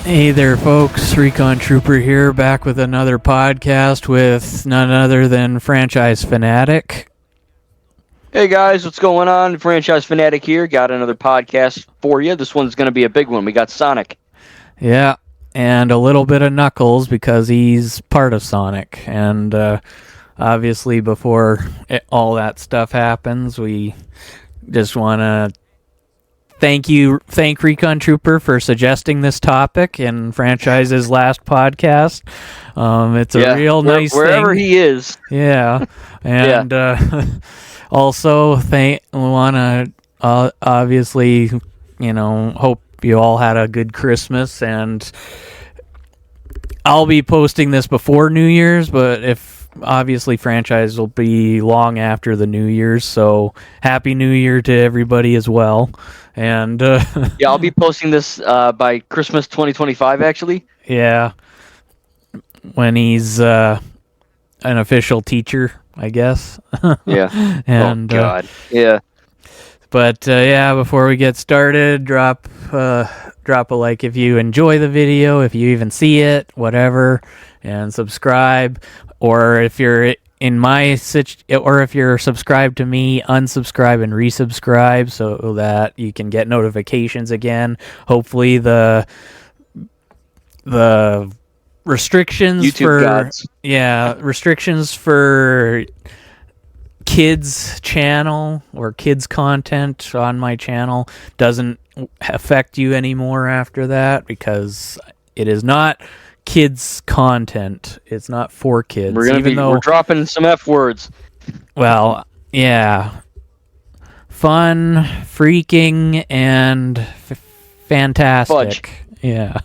Hey there, folks. Recon Trooper here, back with another podcast with none other than Franchise Fanatic. Hey guys, what's going on? Franchise Fanatic here. Got another podcast for you. This one's going to be a big one. We got Sonic. Yeah, and a little bit of Knuckles because he's part of Sonic. And obviously, before all that stuff happens, we just want to thank Recon Trooper for suggesting this topic in Franchise's last podcast. It's a real nice wherever thing. he is. Yeah, and also we want to obviously, hope you all had a good Christmas, and I'll be posting this before New Year's, but obviously Franchise will be long after the New Year's, so Happy New Year to everybody as well. And I'll be posting this by Christmas 2025, actually. Yeah, when he's an official teacher, I guess. Yeah. And, oh God. Yeah. But before we get started, drop a like if you enjoy the video, if you even see it, whatever, and subscribe. Or if you're or if you're subscribed to me, unsubscribe and resubscribe so that you can get notifications again. Hopefully the restrictions YouTube gods. restrictions for kids channel or kids content on my channel doesn't affect you anymore after that, because it is not kids content. It's not for kids. We're dropping some F words. Well, yeah. Fun, freaking, and fantastic. Fudge. Yeah.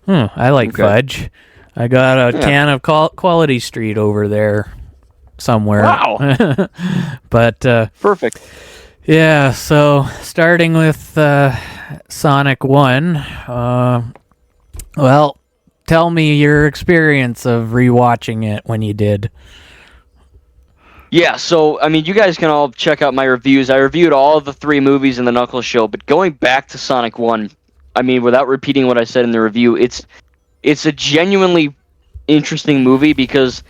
I like fudge. I got a can of Quality Street over there somewhere. Wow. But perfect. Yeah, so starting with Sonic 1, well, tell me your experience of rewatching it when you did. Yeah, so, I mean, you guys can all check out my reviews. I reviewed all of the 3 movies in the Knuckles show, but going back to Sonic 1, I mean, without repeating what I said in the review, it's a genuinely interesting movie because,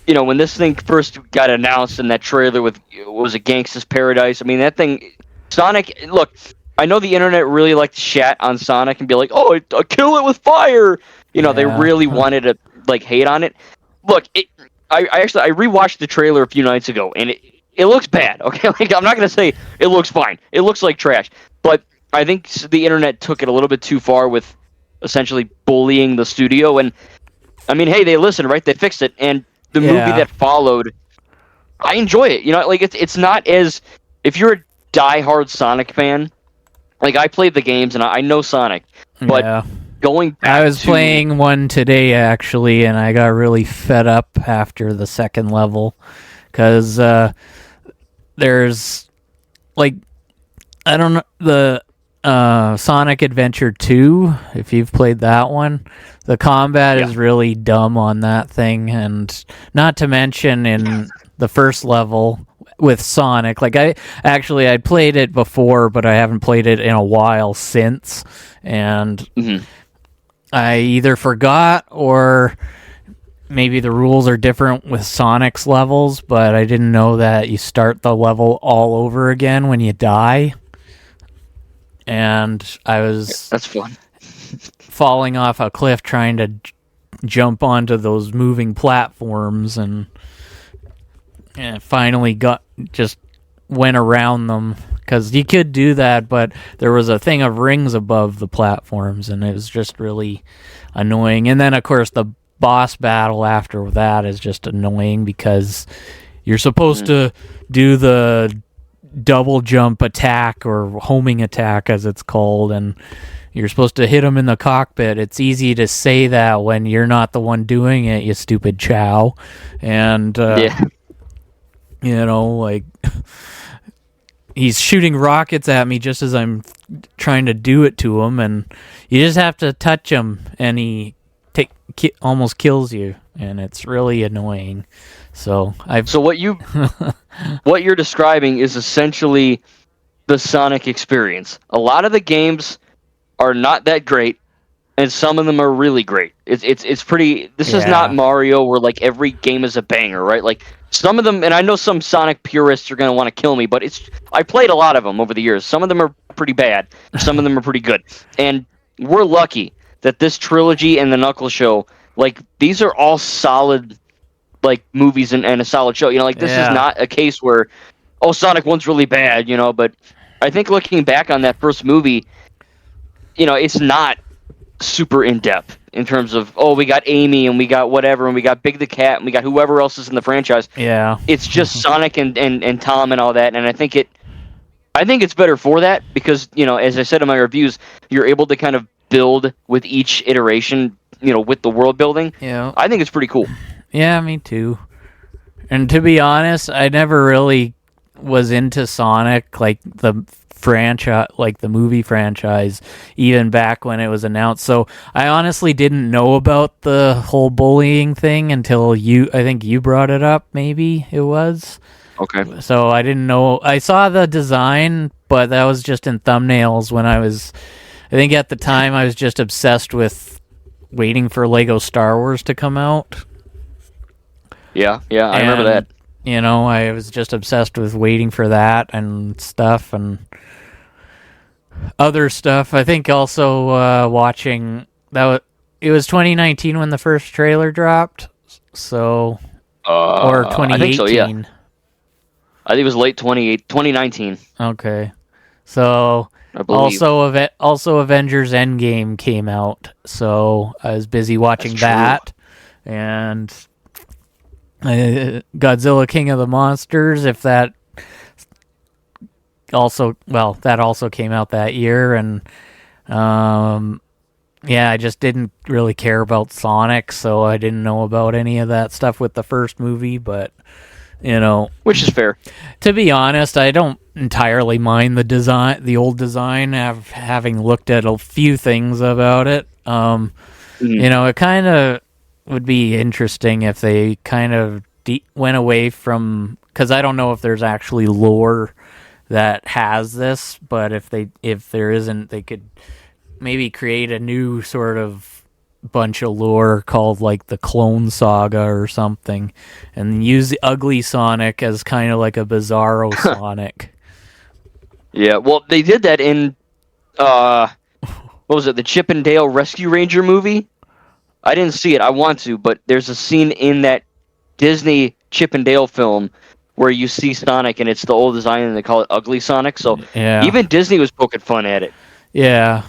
when this thing first got announced in that trailer with, was it Gangsta's Paradise? I mean, that thing, Sonic, look, I know the internet really liked to chat on Sonic and be like, oh, I kill it with fire. They really wanted to, hate on it. Look, I rewatched the trailer a few nights ago, and it looks bad, okay? I'm not going to say it looks fine. It looks like trash. But I think the internet took it a little bit too far with essentially bullying the studio. And, I mean, hey, they listened, right? They fixed it. And the movie that followed, I enjoy it. It's not as... If you're a diehard Sonic fan, I played the games, and I know Sonic. But going back I was playing one today, actually, and I got really fed up after the second level. Because there's... I don't know... The... Sonic Adventure 2, if you've played that one, the combat is really dumb on that thing, and not to mention in the first level with Sonic, I'd played it before, but I haven't played it in a while since, and I either forgot or maybe the rules are different with Sonic's levels, but I didn't know that you start the level all over again when you die. And I was that's fun. falling off a cliff trying to jump onto those moving platforms, and finally went around them, because you could do that, but there was a thing of rings above the platforms, and it was just really annoying. And then, of course, the boss battle after that is just annoying, because you're supposed to do the double jump attack, or homing attack as it's called, and you're supposed to hit him in the cockpit. It's easy to say that when you're not the one doing it, you stupid Chow. And he's shooting rockets at me just as I'm trying to do it to him, and you just have to touch him and he almost kills you, and it's really annoying. So what you're describing is essentially the Sonic experience. A lot of the games are not that great. and some of them are really great. It's pretty. This is Yeah. not Mario where like every game is a banger, right? Like some of them, and I know some Sonic purists are gonna want to kill me, but I played a lot of them over the years. Some of them are pretty bad. Some of them are pretty good, and we're lucky that this trilogy and the Knuckles show, like these are all solid, like movies and a solid show. You know, like this is not a case where, oh, Sonic 1's really bad, you know. But I think looking back on that first movie, you know, it's not super in depth in terms of, oh, we got Amy and we got whatever and we got Big the Cat and we got whoever else is in the franchise. Yeah. It's just Sonic and Tom and all that, and I think it's better for that because, you know, as I said in my reviews, you're able to kind of build with each iteration, you know, with the world building. Yeah. I think it's pretty cool. Yeah, me too. And to be honest, I never really was into Sonic, like the franchise, like the movie franchise, even back when it was announced. So I honestly didn't know about the whole bullying thing until I think you brought it up, maybe it was. Okay. So I didn't know. I saw the design, but that was just in thumbnails when I think at the time I was just obsessed with waiting for Lego Star Wars to come out. Yeah, I remember that. You know, I was just obsessed with waiting for that and stuff and other stuff. I think also watching that. It was 2019 when the first trailer dropped, so or 2018. I think so, yeah. I think it was late 2019. Okay, so also Avengers Endgame came out, so I was busy watching that and Godzilla King of the Monsters. If that also came out that year, and yeah, I just didn't really care about Sonic, so I didn't know about any of that stuff with the first movie, but you know, which is fair. To be honest, I don't entirely mind the old design, having looked at a few things about it. You know, it kind of would be interesting if they kind of went away from, because I don't know if there's actually lore that has this, but if there isn't, they could maybe create a new sort of bunch of lore called like the Clone Saga or something, and use the ugly Sonic as kind of like a Bizarro Sonic. Yeah, well, they did that in what was it, the Chip and Dale Rescue Ranger movie? I didn't see it. I want to, but there's a scene in that Disney Chip and Dale film where you see Sonic and it's the old design and they call it Ugly Sonic. So even Disney was poking fun at it. Yeah.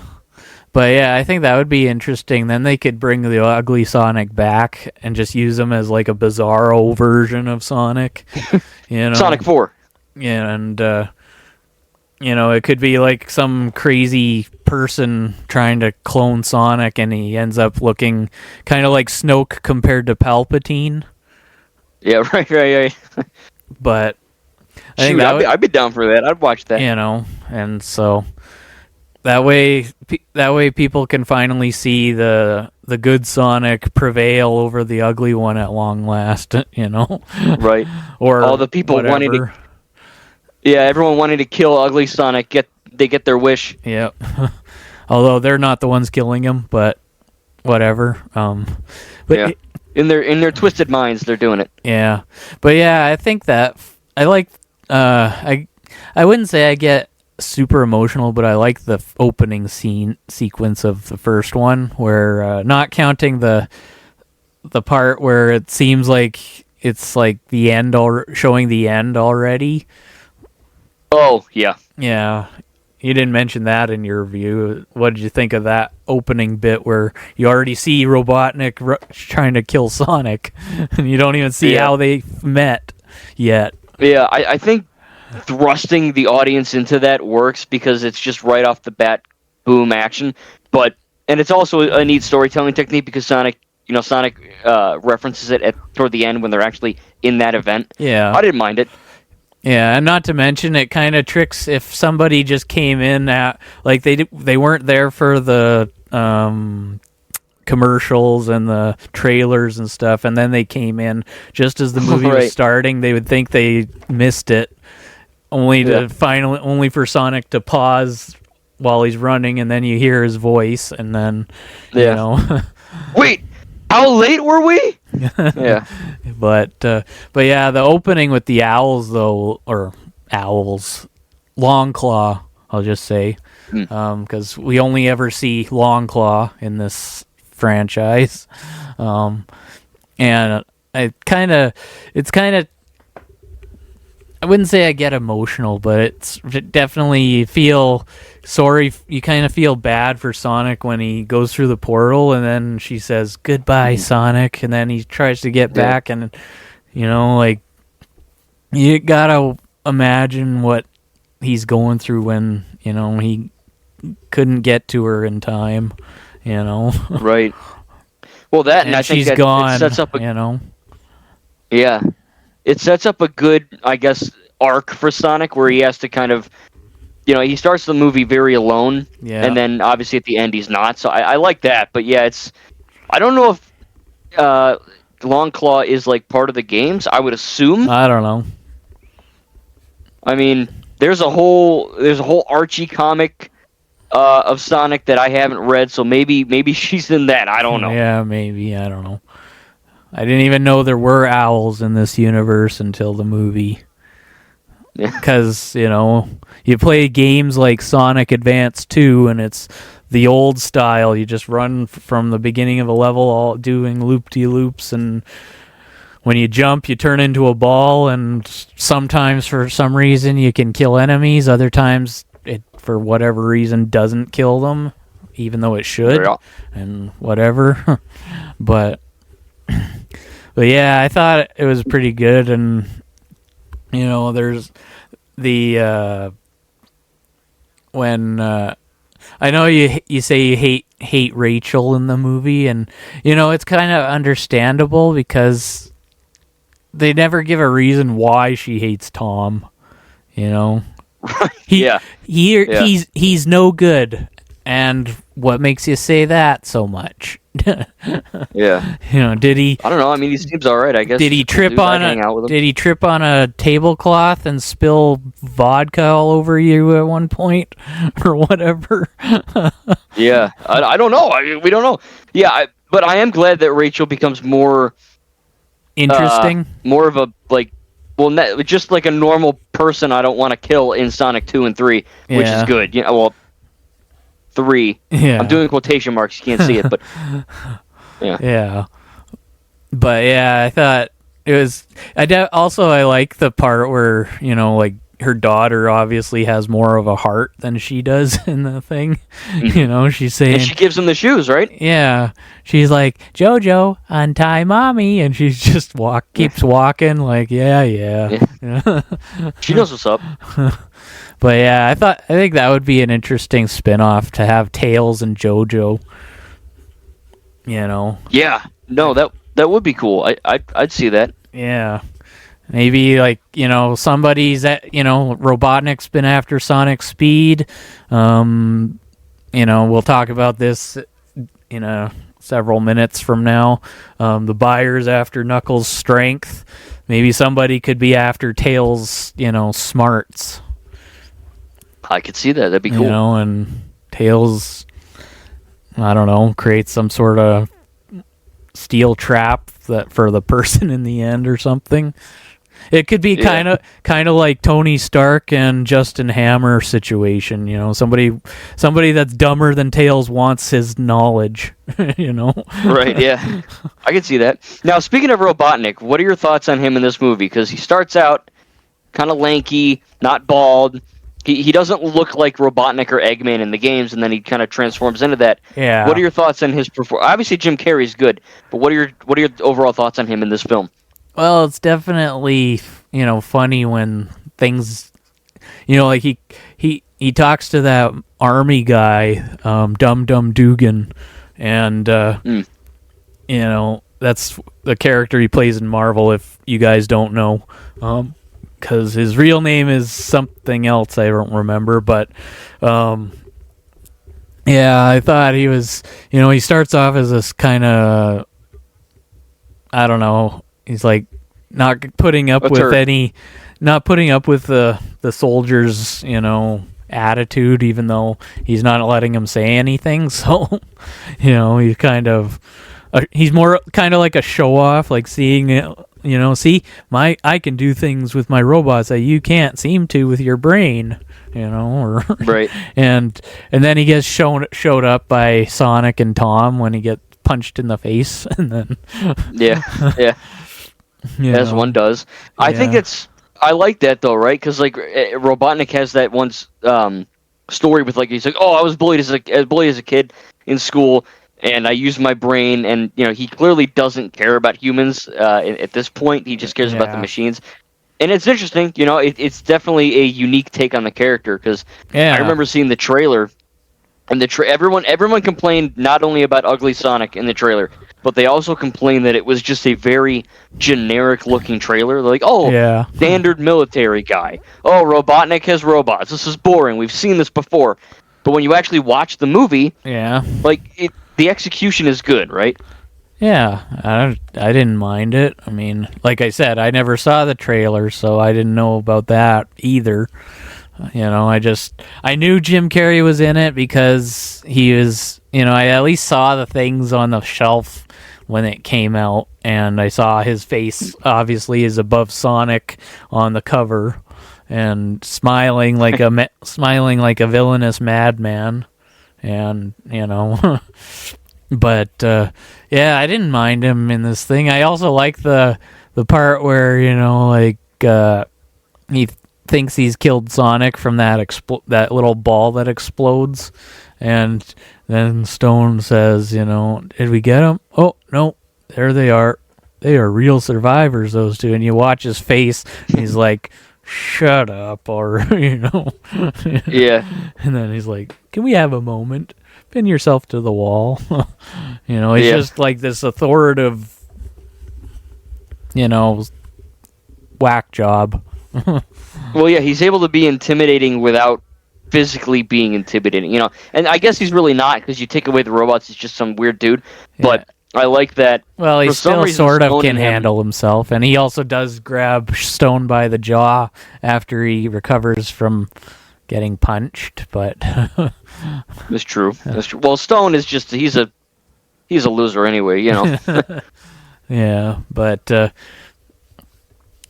But yeah, I think that would be interesting. Then they could bring the ugly Sonic back and just use him as like a Bizarro version of Sonic. You know, Sonic 4. Yeah, and you know, it could be like some crazy person trying to clone Sonic, and he ends up looking kind of like Snoke compared to Palpatine. Yeah, right. But I think I'd be down for that. I'd watch that. You know, and so that way people can finally see the good Sonic prevail over the ugly one at long last. You know, right? Or all the people whatever. wanting to. Yeah, everyone wanting to kill ugly Sonic get their wish. Yep. Although they're not the ones killing him, but whatever. But yeah. In their twisted minds, they're doing it. Yeah, but yeah, I think that I like. I wouldn't say I get super emotional, but I like the opening sequence of the first one, where not counting the part where it seems like it's like the end, showing the end already. Oh yeah, yeah. You didn't mention that in your review. What did you think of that opening bit where you already see Robotnik trying to kill Sonic, and you don't even see how they met yet? Yeah, I think thrusting the audience into that works because it's just right off the bat, boom, action. And it's also a neat storytelling technique because Sonic references it toward the end when they're actually in that event. Yeah, I didn't mind it. Yeah, and not to mention it kind of tricks if somebody just came in at like they weren't there for the commercials and the trailers and stuff, and then they came in just as the movie was starting. They would think they missed it, only for Sonic to pause while he's running, and then you hear his voice, and then Wait, how late were we? Yeah. But yeah, the opening with the owls though, or owls, Longclaw, I'll just say, because we only ever see Longclaw in this franchise, and it's kind of, I wouldn't say I get emotional, but it's definitely you feel sorry. You kind of feel bad for Sonic when he goes through the portal, and then she says goodbye, Sonic, and then he tries to get back, and like you gotta imagine what he's going through when he couldn't get to her in time. Right. Well, that and I think she's that gone. It sets up a, Yeah. It sets up a good, I guess, arc for Sonic where he has to kind of, he starts the movie very alone, and then obviously at the end he's not. So I like that, but yeah, I don't know if Longclaw is like part of the games. I would assume. I don't know. I mean, there's a whole Archie comic of Sonic that I haven't read, so maybe she's in that. I don't know. Yeah, maybe. I don't know. I didn't even know there were owls in this universe until the movie. Because, you play games like Sonic Advance 2, and it's the old style. You just run from the beginning of a level all doing loop-de-loops, and when you jump, you turn into a ball, and sometimes for some reason you can kill enemies. Other times it, for whatever reason, doesn't kill them, even though it should, and whatever. But yeah, I thought it was pretty good, and there's the when I know you say you hate Rachel in the movie, and it's kind of understandable because they never give a reason why she hates Tom. He's no good. And what makes you say that so much? Yeah. Did he? I don't know. I mean, he seems all right, I guess. Did he trip on a tablecloth and spill vodka all over you at one point, or whatever? Yeah, I don't know. We don't know. Yeah, but I am glad that Rachel becomes more interesting, more of a just like a normal person. I don't want to kill in Sonic 2 and 3, which is good. 3. Yeah. I'm doing quotation marks. You can't see it, but yeah. Yeah. But yeah, I thought it was. I like the part where like her daughter obviously has more of a heart than she does in the thing. Mm-hmm. She's saying, and she gives him the shoes, right? Yeah. She's like, JoJo, untie mommy, and she's just keeps walking like, yeah. She knows what's up. But yeah, I think that would be an interesting spin-off to have Tails and JoJo. Yeah. No, that would be cool. I'd see that. Yeah. Maybe somebody's Robotnik's been after Sonic's speed. We'll talk about this in several minutes from now. The buyer's after Knuckles' strength. Maybe somebody could be after Tails' smarts. I could see that. That'd be cool. And Tails, I don't know, creates some sort of steel trap that for the person in the end or something. It could be kind of like Tony Stark and Justin Hammer situation. Somebody that's dumber than Tails wants his knowledge. Right? Yeah, I can see that. Now, speaking of Robotnik, what are your thoughts on him in this movie? Because he starts out kind of lanky, not bald. He doesn't look like Robotnik or Eggman in the games, and then he kind of transforms into that. Yeah. What are your thoughts on his performance? Obviously, Jim Carrey's good, but what are your overall thoughts on him in this film? Well, it's definitely funny when things, like he talks to that army guy, Dum Dum Dugan, and that's the character he plays in Marvel. If you guys don't know. Because his real name is something else I don't remember, but yeah, I thought he was, he starts off as this kind of, I don't know, he's like not putting up with the soldiers, attitude, even though he's not letting him say anything. So, he's kind of he's more kind of like a show off, like seeing it. See, I can do things with my robots that you can't seem to with your brain. Or Right. and then he gets showed up by Sonic and Tom when he gets punched in the face, and then yeah, as one does. I think I like that though, right? Because like Robotnik has that one story with like he's like, oh, I was bullied as a kid in school, and I used my brain, and he clearly doesn't care about humans at this point. He just cares about the machines. And it's interesting, it's definitely a unique take on the character, because I remember seeing the trailer, and everyone complained not only about Ugly Sonic in the trailer, but they also complained that it was just a very generic-looking trailer. They're like, standard military guy. Oh, Robotnik has robots. This is boring. We've seen this before. But when you actually watch the movie, the execution is good, right? Yeah, I didn't mind it. I mean, like I said, I never saw the trailer, so I didn't know about that either. I knew Jim Carrey was in it because he was, I at least saw the things on the shelf when it came out, and I saw his face obviously is above Sonic on the cover, and smiling like a villainous madman, and But I didn't mind him in this thing. I also like the part where he thinks he's killed Sonic from that little ball that explodes, and then Stone says, did we get him? Oh no, there they are. They are real survivors, those two. And you watch his face, and he's like, shut up, or Yeah. And then he's like, can we have a moment? Pin yourself to the wall. It's just like this authoritative, whack job. Well, yeah, he's able to be intimidating without physically being intimidating, And I guess he's really not, because you take away the robots, he's just some weird dude. But I like that. Well, he still sort of can handle himself, and he also does grab Stone by the jaw after he recovers from getting punched, but That's true. Well, Stone is just he's a loser anyway, Yeah, but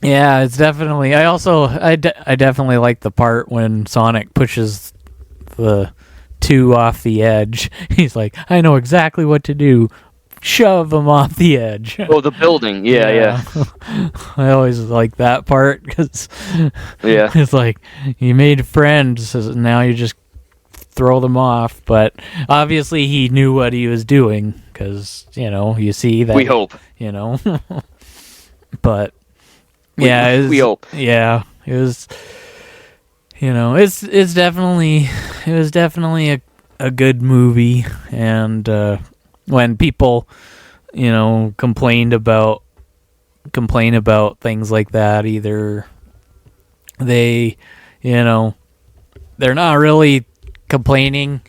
it's definitely. I definitely like the part when Sonic pushes the two off the edge. He's like, I know exactly what to do. Shove them off the edge. Oh, the building. Yeah. I always like that part, because it's like you made friends, now you just throw them off. But obviously he knew what he was doing, because you see that. We hope. But we hope. Yeah, it was. It's definitely a good movie, and when people complain about things like that, either they they're not really complaining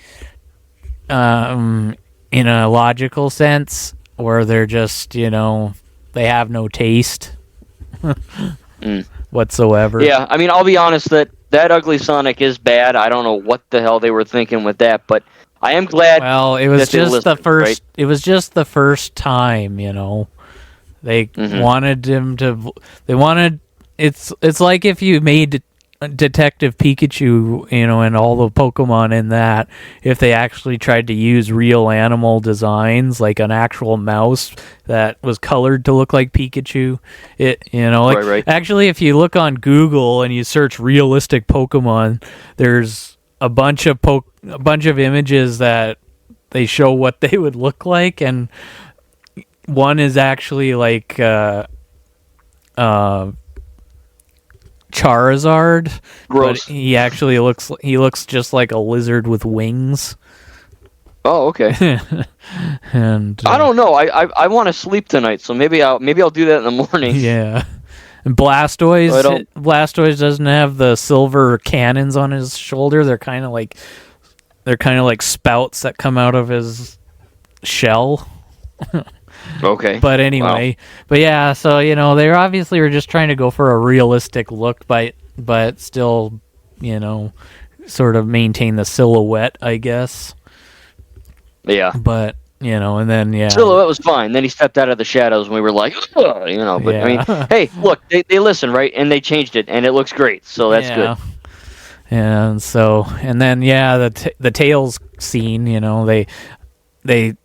in a logical sense, or they're just they have no taste whatsoever. Yeah, I mean, I'll be honest, that Ugly Sonic is bad. I don't know what the hell they were thinking with that, but I am glad. Well, it was just the first. Right? It was just the first time, They wanted him to. They wanted. It's like if you made Detective Pikachu, and all the Pokemon in that, if they actually tried to use real animal designs, like an actual mouse that was colored to look like Pikachu, right. Actually, if you look on Google and you search realistic Pokemon, there's a bunch of images that they show what they would look like, and one is actually like Charizard. Gross. But he actually looks just like a lizard with wings. Oh, okay. And I don't know. I want to sleep tonight, so maybe I'll do that in the morning. Yeah. And Blastoise doesn't have the silver cannons on his shoulder. They're kind of like spouts that come out of his shell. Okay. But anyway, But yeah, so they obviously were just trying to go for a realistic look, but still, sort of maintain the silhouette, I guess. Yeah. But, and then, Silhouette was fine. Then he stepped out of the shadows and we were like, ugh, but I mean, hey, look, they listen, right? And they changed it and it looks great. So that's good. And so, and then, the Tails scene, they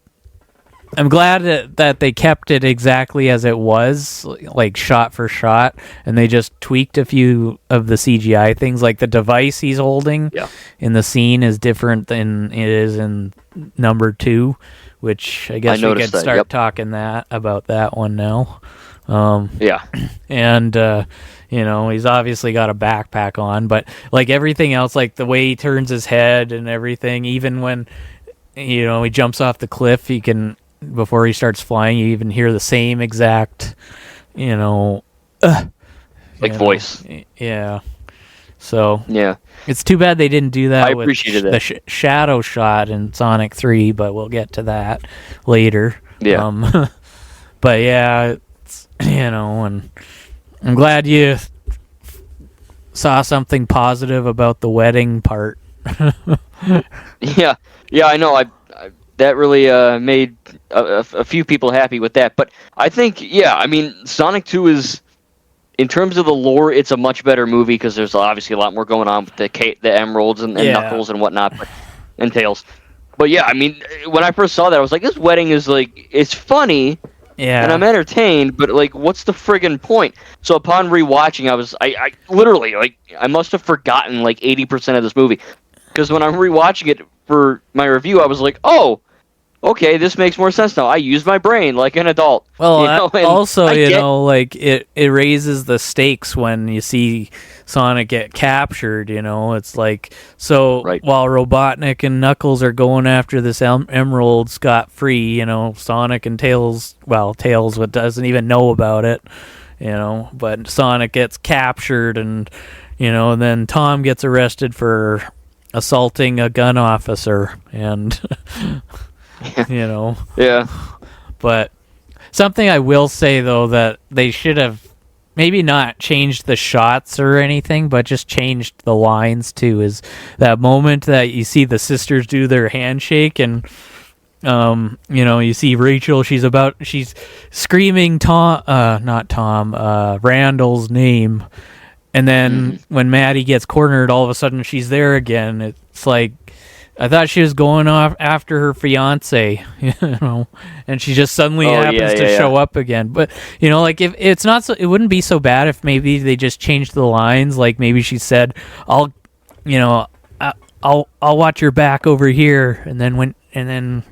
I'm glad that they kept it exactly as it was, like shot for shot, and they just tweaked a few of the CGI things, like the device he's holding in the scene is different than it is in number 2, which I guess we could start talking about that one now. And he's obviously got a backpack on, but like everything else, like the way he turns his head and everything, even when he jumps off the cliff, he can. Before he starts flying, you even hear the same exact, voice. Yeah. So yeah, it's too bad they didn't do that. I appreciated with the shadow shot in Sonic 3, but we'll get to that later. Yeah. But yeah, it's, and I'm glad you saw something positive about the wedding part. Yeah, I know. That really made a few people happy with that. But I think, Sonic 2 is, in terms of the lore, it's a much better movie because there's obviously a lot more going on with the Emeralds and Knuckles and whatnot, and Tails. But yeah, I mean, when I first saw that, I was like, this wedding is like, it's funny, and I'm entertained, but like, what's the friggin' point? So upon rewatching, I literally, like, I must have forgotten like 80% of this movie. Because when I'm rewatching it for my review, I was like, oh, okay, this makes more sense now. I use my brain like an adult. Well, like it raises the stakes when you see Sonic get captured. It's like while Robotnik and Knuckles are going after this emerald scot-free, Sonic and Tails doesn't even know about it, but Sonic gets captured and then Tom gets arrested for assaulting a gun officer and Yeah. But something I will say though, that they should have maybe not changed the shots or anything, but just changed the lines too, is that moment that you see the sisters do their handshake and you see Rachel, she's screaming Randall's name. And then when Maddie gets cornered, all of a sudden she's there again. It's like, I thought she was going off after her fiance, and she just suddenly happens to show up again. But, like if it's not so, it wouldn't be so bad if maybe they just changed the lines. Like maybe she said, I'll watch your back over here. And then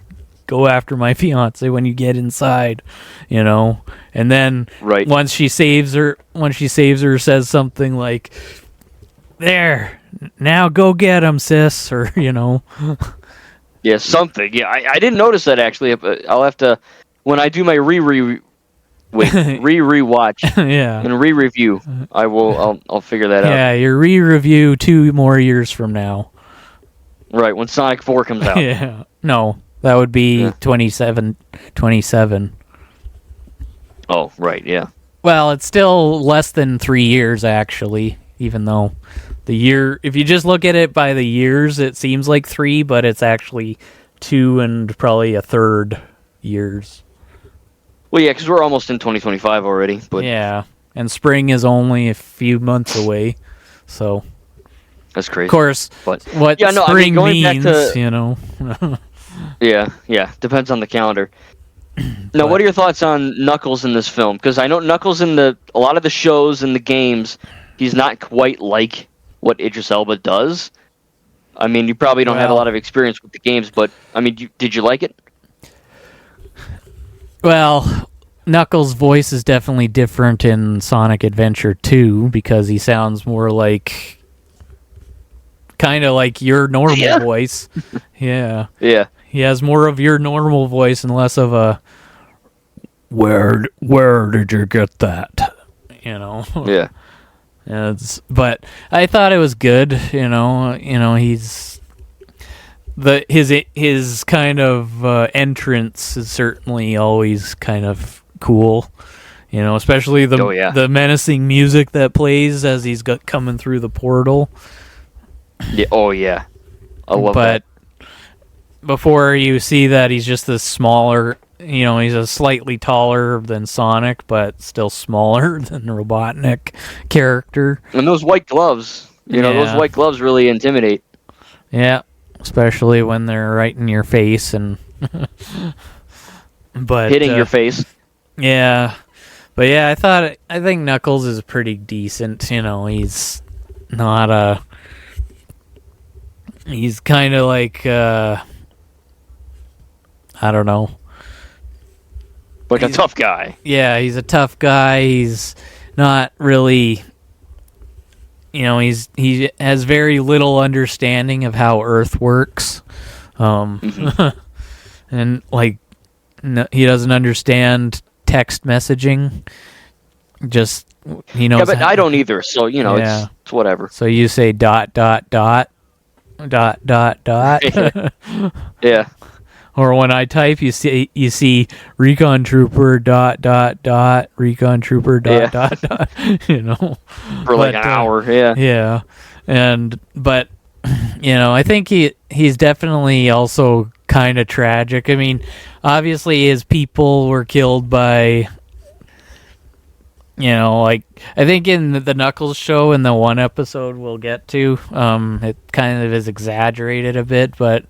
go after my fiance when you get inside, and then once she saves her, says something like, there, now go get him, sis, or yeah, something. Yeah, I didn't notice that actually. I'll have to, when I do my rewatch and re-review, I'll figure that out. Yeah, your re-review 2 more years from now. Right, when Sonic 4 comes out. Yeah, no. That would be 27. Oh, right, yeah. Well, it's still less than 3 years, actually, even though the year... If you just look at it by the years, it seems like 3, but it's actually 2 and probably a third years. Well, yeah, because we're almost in 2025 already. But yeah, and spring is only a few months away, so... That's crazy. Of course, what spring means, Yeah, depends on the calendar. Now, what are your thoughts on Knuckles in this film? Because I know Knuckles in a lot of the shows and the games, he's not quite like what Idris Elba does. I mean, you probably don't have a lot of experience with the games, but I mean, did you like it? Well, Knuckles' voice is definitely different in Sonic Adventure 2 because he sounds more like... kind of like your normal voice. Yeah. He has more of your normal voice and less of a where did you get that? Yeah. But I thought it was good, he's his kind of entrance is certainly always kind of cool. Especially the menacing music that plays as he's coming through the portal. Yeah. Oh yeah. I love but before you see that he's just this smaller, he's a slightly taller than Sonic, but still smaller than the Robotnik character. that. And those white gloves, those white gloves really intimidate. Yeah, especially when they're right in your face and but Hitting your face. Yeah. But yeah, I think Knuckles is pretty decent, he's not he's kind of like I don't know. Like a tough guy. Yeah, he's a tough guy. He's not really he has very little understanding of how Earth works. And like he doesn't understand text messaging. Just he knows. Yeah, but I don't either. So it's whatever. So you say ... Yeah. Or when I type, you see Recon Trooper ... Recon Trooper ... For like an hour. Yeah. Yeah, but I think he's definitely also kind of tragic. I mean, obviously his people were killed by. Like I think in the Knuckles show, in the one episode we'll get to, it kind of is exaggerated a bit, but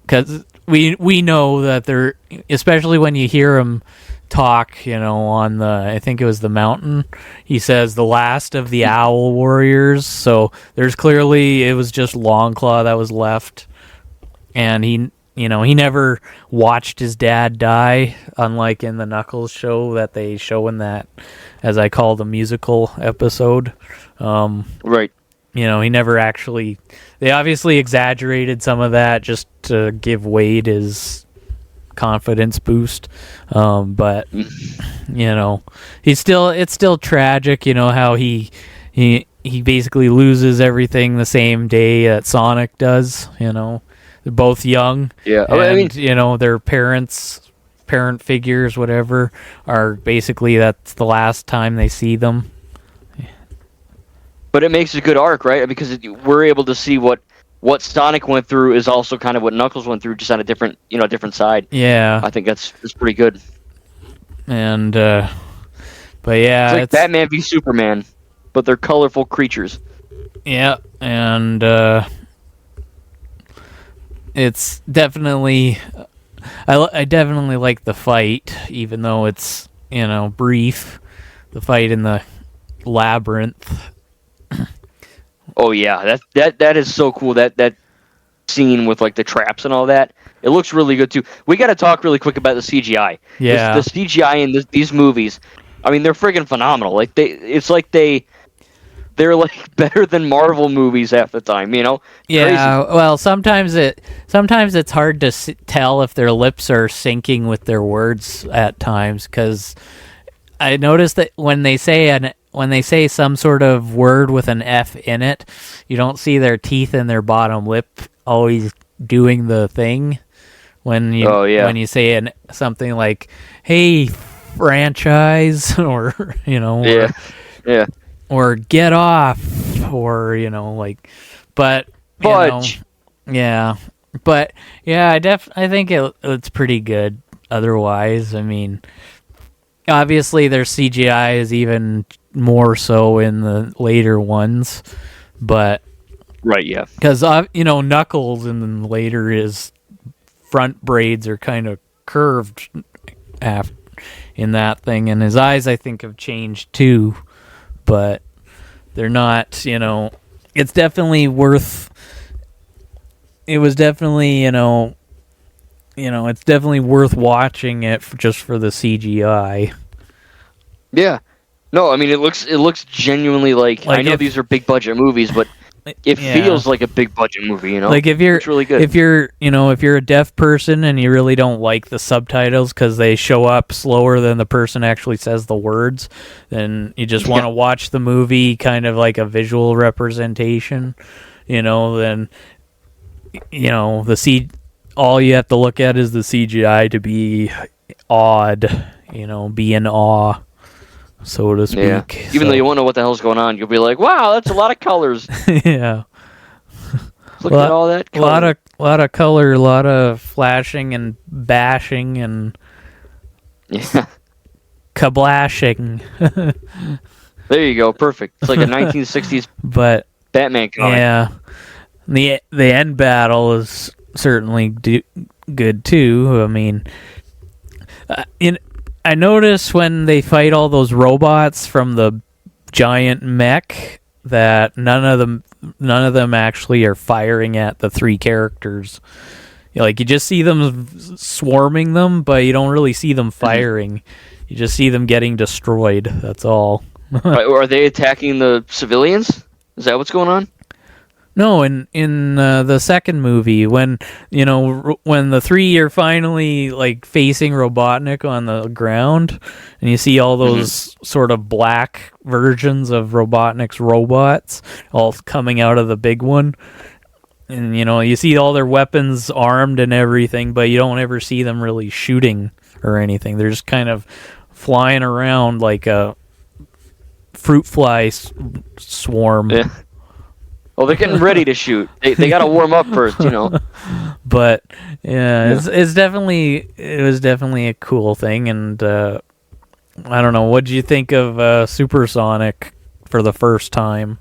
because we know that they're, especially when you hear him talk, on I think it was the mountain, he says the last of the Owl Warriors. So there's clearly it was just Longclaw that was left, and he never watched his dad die, unlike in the Knuckles show that they show in that, as I call the musical episode. Right. He never actually. They obviously exaggerated some of that just to give Wade his confidence boost. But it's still tragic. How he basically loses everything the same day that Sonic does. They're both young. Yeah. And, their parent figures, whatever, are basically that's the last time they see them. But it makes a good arc, right? Because we're able to see what Sonic went through is also kind of what Knuckles went through, just on a different side. Yeah. I think that's pretty good. And, but yeah. It's like Batman v Superman, but they're colorful creatures. Yeah, and, it's definitely... I definitely like the fight, even though it's, brief. The fight in the labyrinth. Oh yeah, that is so cool. That scene with like the traps and all that, it looks really good too. We got to talk really quick about the CGI. Yeah, the CGI in these movies, I mean, they're friggin' phenomenal. Like they're like better than Marvel movies half the time. Yeah, Crazy. well, sometimes it's hard to tell if their lips are syncing with their words at times, because I noticed that when they say some sort of word with an F in it, you don't see their teeth and their bottom lip always doing the thing. When you say something like "Hey, franchise," or or "Get off," or but Fudge. I think it's pretty good. Otherwise, I mean, obviously their CGI is even more so in the later ones, but right, yeah, because Knuckles and then later his front braids are kind of curved in that thing, and his eyes I think have changed too, but they're not. It's definitely worth. It was definitely it's definitely worth watching it just for the CGI. Yeah. No, I mean it looks genuinely like I know these are big budget movies, but it feels like a big budget movie, Like it's really good. If you're a deaf person and you really don't like the subtitles because they show up slower than the person actually says the words, then you just want to watch the movie kind of like a visual representation, then all you have to look at is the CGI to be awed, be in awe, so to speak. Yeah. Even though you won't know what the hell's going on, you'll be like, wow, that's a lot of colors. Yeah. Look at all that color. lot of color, a lot of flashing and bashing and Yeah. kablashing. There you go. Perfect. It's like a 1960s But Batman comic. yeah, the end battle is certainly good too. I mean, I notice when they fight all those robots from the giant mech that none of them actually are firing at the three characters. Like, you just see them swarming them, but you don't really see them firing. You just see them getting destroyed. That's all. Are they attacking the civilians? Is that what's going on? No, in the second movie, when when the three are finally like facing Robotnik on the ground, and you see all those sort of black versions of Robotnik's robots all coming out of the big one, and you see all their weapons armed and everything, but you don't ever see them really shooting or anything. They're just kind of flying around like a fruit fly swarm. Yeah. Well, they're getting ready to shoot. They got to warm up first, But yeah, it was definitely a cool thing, and I don't know. What did you think of Supersonic for the first time?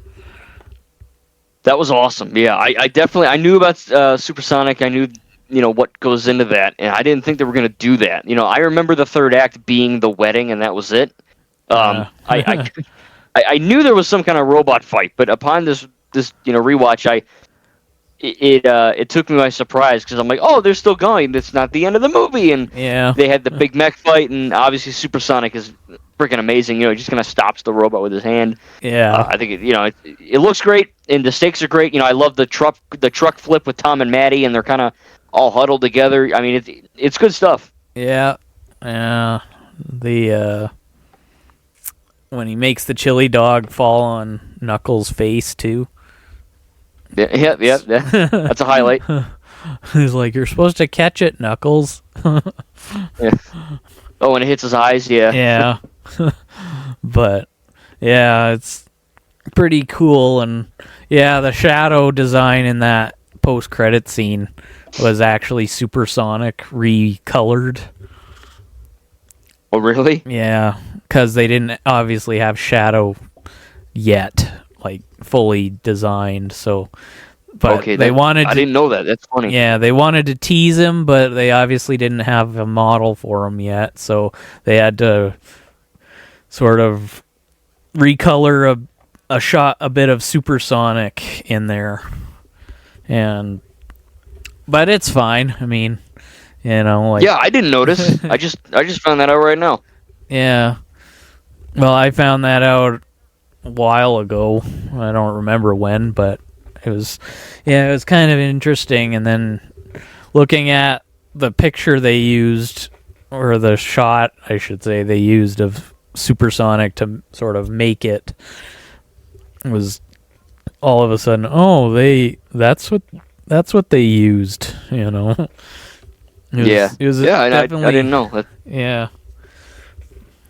That was awesome. Yeah, I knew about Supersonic. I knew what goes into that, and I didn't think they were going to do that. I remember the third act being the wedding, and that was it. I knew there was some kind of robot fight, but upon this rewatch, it took me by surprise, because I'm like, oh, they're still going. It's not the end of the movie, and they had the big mech fight, and obviously Supersonic is freaking amazing. He just kind of stops the robot with his hand. Yeah, I think it looks great, and the stakes are great. I love the truck flip with Tom and Maddie, and they're kind of all huddled together. I mean, it's good stuff. Yeah. The when he makes the chili dog fall on Knuckles' face too. Yeah. That's a highlight. He's like, "You're supposed to catch it, Knuckles." Yeah. Oh, and it hits his eyes. Yeah. Yeah. But yeah, it's pretty cool, and yeah, the shadow design in that post-credit scene was actually Supersonic recolored. Oh, really? Yeah, because they didn't obviously have Shadow yet, like fully designed. So, but okay, they wanted. I didn't know that. That's funny. Yeah, they wanted to tease him, but they obviously didn't have a model for him yet, so they had to sort of recolor a bit of Supersonic in there, but it's fine. I mean, yeah, I didn't notice. I just found that out right now. Yeah. Well, I found that out a while ago. I don't remember when, but it was kind of interesting. And then looking at the picture they used, or the shot, I should say, they used of Supersonic to sort of make it, was all of a sudden, that's what they used, It was definitely, I didn't know that. Yeah.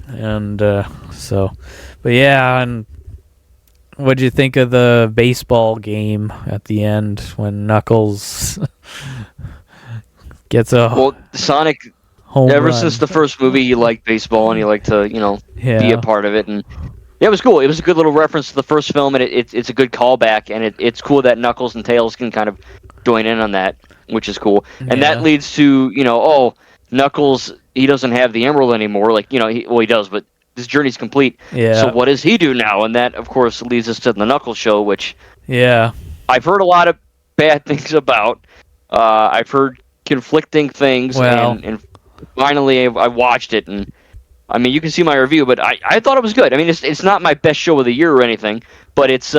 And but yeah, and what'd you think of the baseball game at the end when Knuckles gets Sonic, home ever run? since the first movie, you liked baseball and you like to be a part of it, and yeah, it was cool. It was a good little reference to the first film, and it's a good callback, and it's cool that Knuckles and Tails can kind of join in on that, which is cool. And that leads to Knuckles, he doesn't have the emerald anymore. Like, he does, but his journey's complete. Yeah. So what does he do now? And that, of course, leads us to the Knuckles show, which I've heard a lot of bad things about. I've heard conflicting things, and finally I watched it, and I mean, you can see my review, but I thought it was good. I mean, it's not my best show of the year or anything, but it's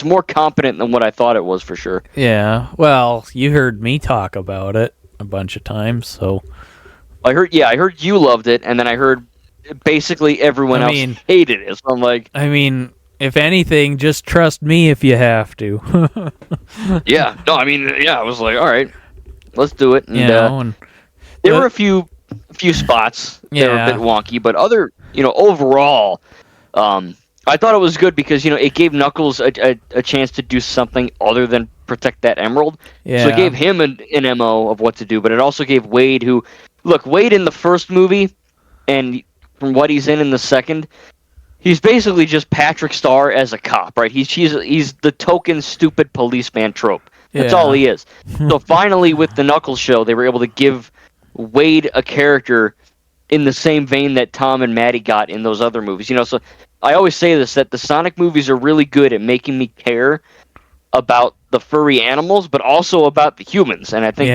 more competent than what I thought it was, for sure. Yeah. Well, you heard me talk about it a bunch of times, so I heard you loved it, and then I heard basically everyone else hated it. So I'm like, I mean, if anything, just trust me if you have to. Yeah. No, I mean, yeah, I was like, all right, let's do it. And, and there were a few spots that were a bit wonky, but overall, I thought it was good because it gave Knuckles a chance to do something other than protect that emerald. Yeah. So it gave him an MO of what to do, but it also gave Wade, who, look, Wade in the first movie, and from what he's in the second, he's basically just Patrick Star as a cop, right? He's the token stupid policeman trope. That's all he is. So finally, with the Knuckles show, they were able to give Wade a character in the same vein that Tom and Maddie got in those other movies. So I always say this, that the Sonic movies are really good at making me care about the furry animals, but also about the humans. And I think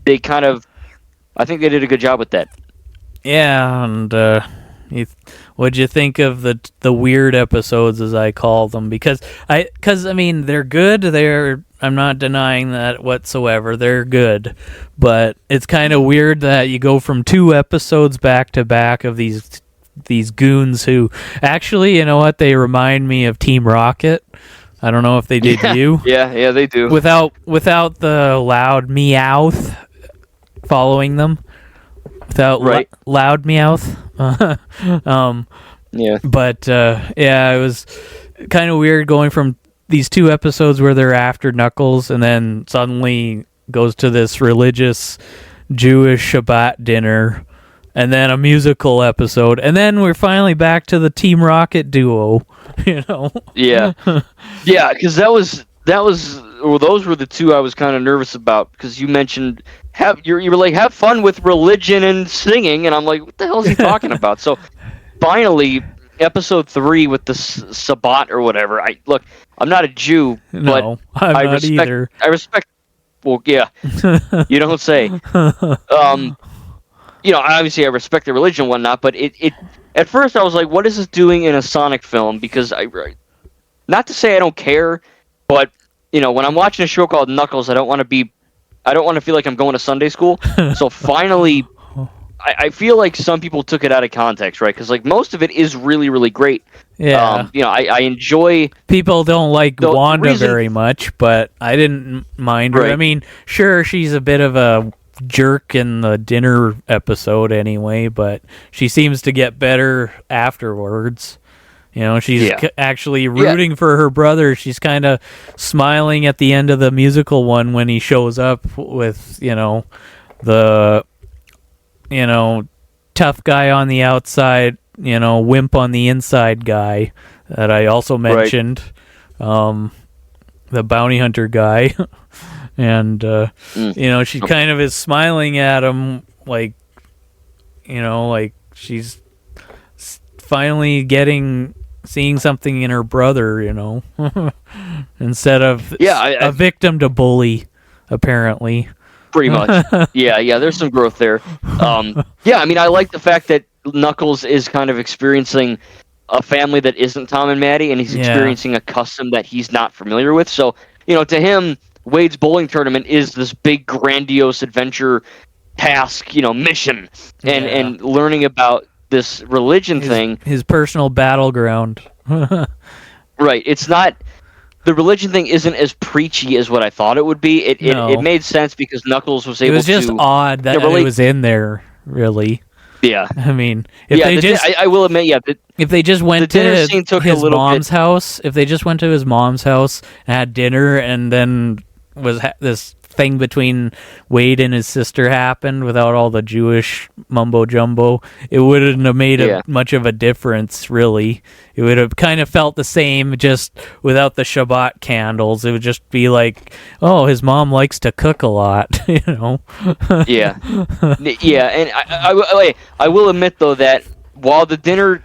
they they did a good job with that. Yeah, and what'd you think of the weird episodes, as I call them? Because I mean, they're good. I'm not denying that whatsoever. They're good, but it's kind of weird that you go from 2 episodes back to back of these goons who actually, you know what? They remind me of Team Rocket. I don't know if they did you. Yeah, they do. Without the loud Meowth following them. Without loud Meowth. Yeah. But, it was kind of weird going from these 2 episodes where they're after Knuckles and then suddenly goes to this religious Jewish Shabbat dinner and then a musical episode. And then we're finally back to the Team Rocket duo, Yeah. Yeah, because those were the 2 I was kind of nervous about, because you mentioned you were like, have fun with religion and singing, and I'm like, what the hell is he talking about? So finally, episode 3 with the Sabbat or whatever. I'm not a Jew, but I'm not either. I respect. Well, yeah, you don't say. Obviously I respect the religion and whatnot, but it at first I was like, what is this doing in a Sonic film? Because not to say I don't care, but when I'm watching a show called Knuckles, I don't want to feel like I'm going to Sunday school. So finally, I feel like some people took it out of context, right? Because most of it is really, really great. Yeah. I enjoy. People don't like Wanda very much, but I didn't mind her. Right. I mean, sure, she's a bit of a jerk in the dinner episode anyway, but she seems to get better afterwards. She's actually rooting for her brother. She's kind of smiling at the end of the musical one when he shows up with, the, tough guy on the outside, wimp on the inside guy that I also mentioned, the bounty hunter guy. And, she kind of is smiling at him like, like she's finally seeing something in her brother, instead of a victim to bully, apparently. Pretty much. Yeah, there's some growth there. I like the fact that Knuckles is kind of experiencing a family that isn't Tom and Maddie, and he's experiencing a custom that he's not familiar with. So, to him, Wade's bowling tournament is this big, grandiose adventure task, mission, and learning about this religion thing. His personal battleground. Right. It's not... The religion thing isn't as preachy as what I thought it would be. It made sense because Knuckles was able to... It was just odd that it was in there, really. Yeah. I mean, I will admit, if they just went to his mom's house, if they just went to his mom's house, had dinner, and then this thing between Wade and his sister happened without all the Jewish mumbo jumbo, it wouldn't have made much of a difference, really. It would have kind of felt the same, just without the Shabbat candles. It would just be like, oh, his mom likes to cook a lot, Yeah, and I will admit, though, that while the dinner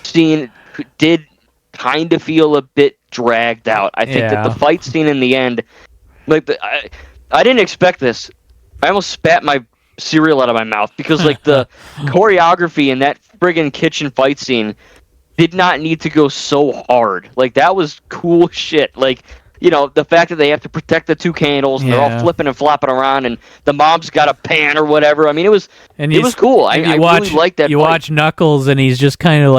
scene did kind of feel a bit dragged out, I think that the fight scene in the end, I didn't expect this. I almost spat my cereal out of my mouth because, the choreography in that friggin' kitchen fight scene did not need to go so hard. That was cool shit. The fact that they have to protect the 2 candles and they're all flipping and flopping around and the mom's got a pan or whatever. I mean, it was cool. I really liked that. You watch Knuckles and he's just kind of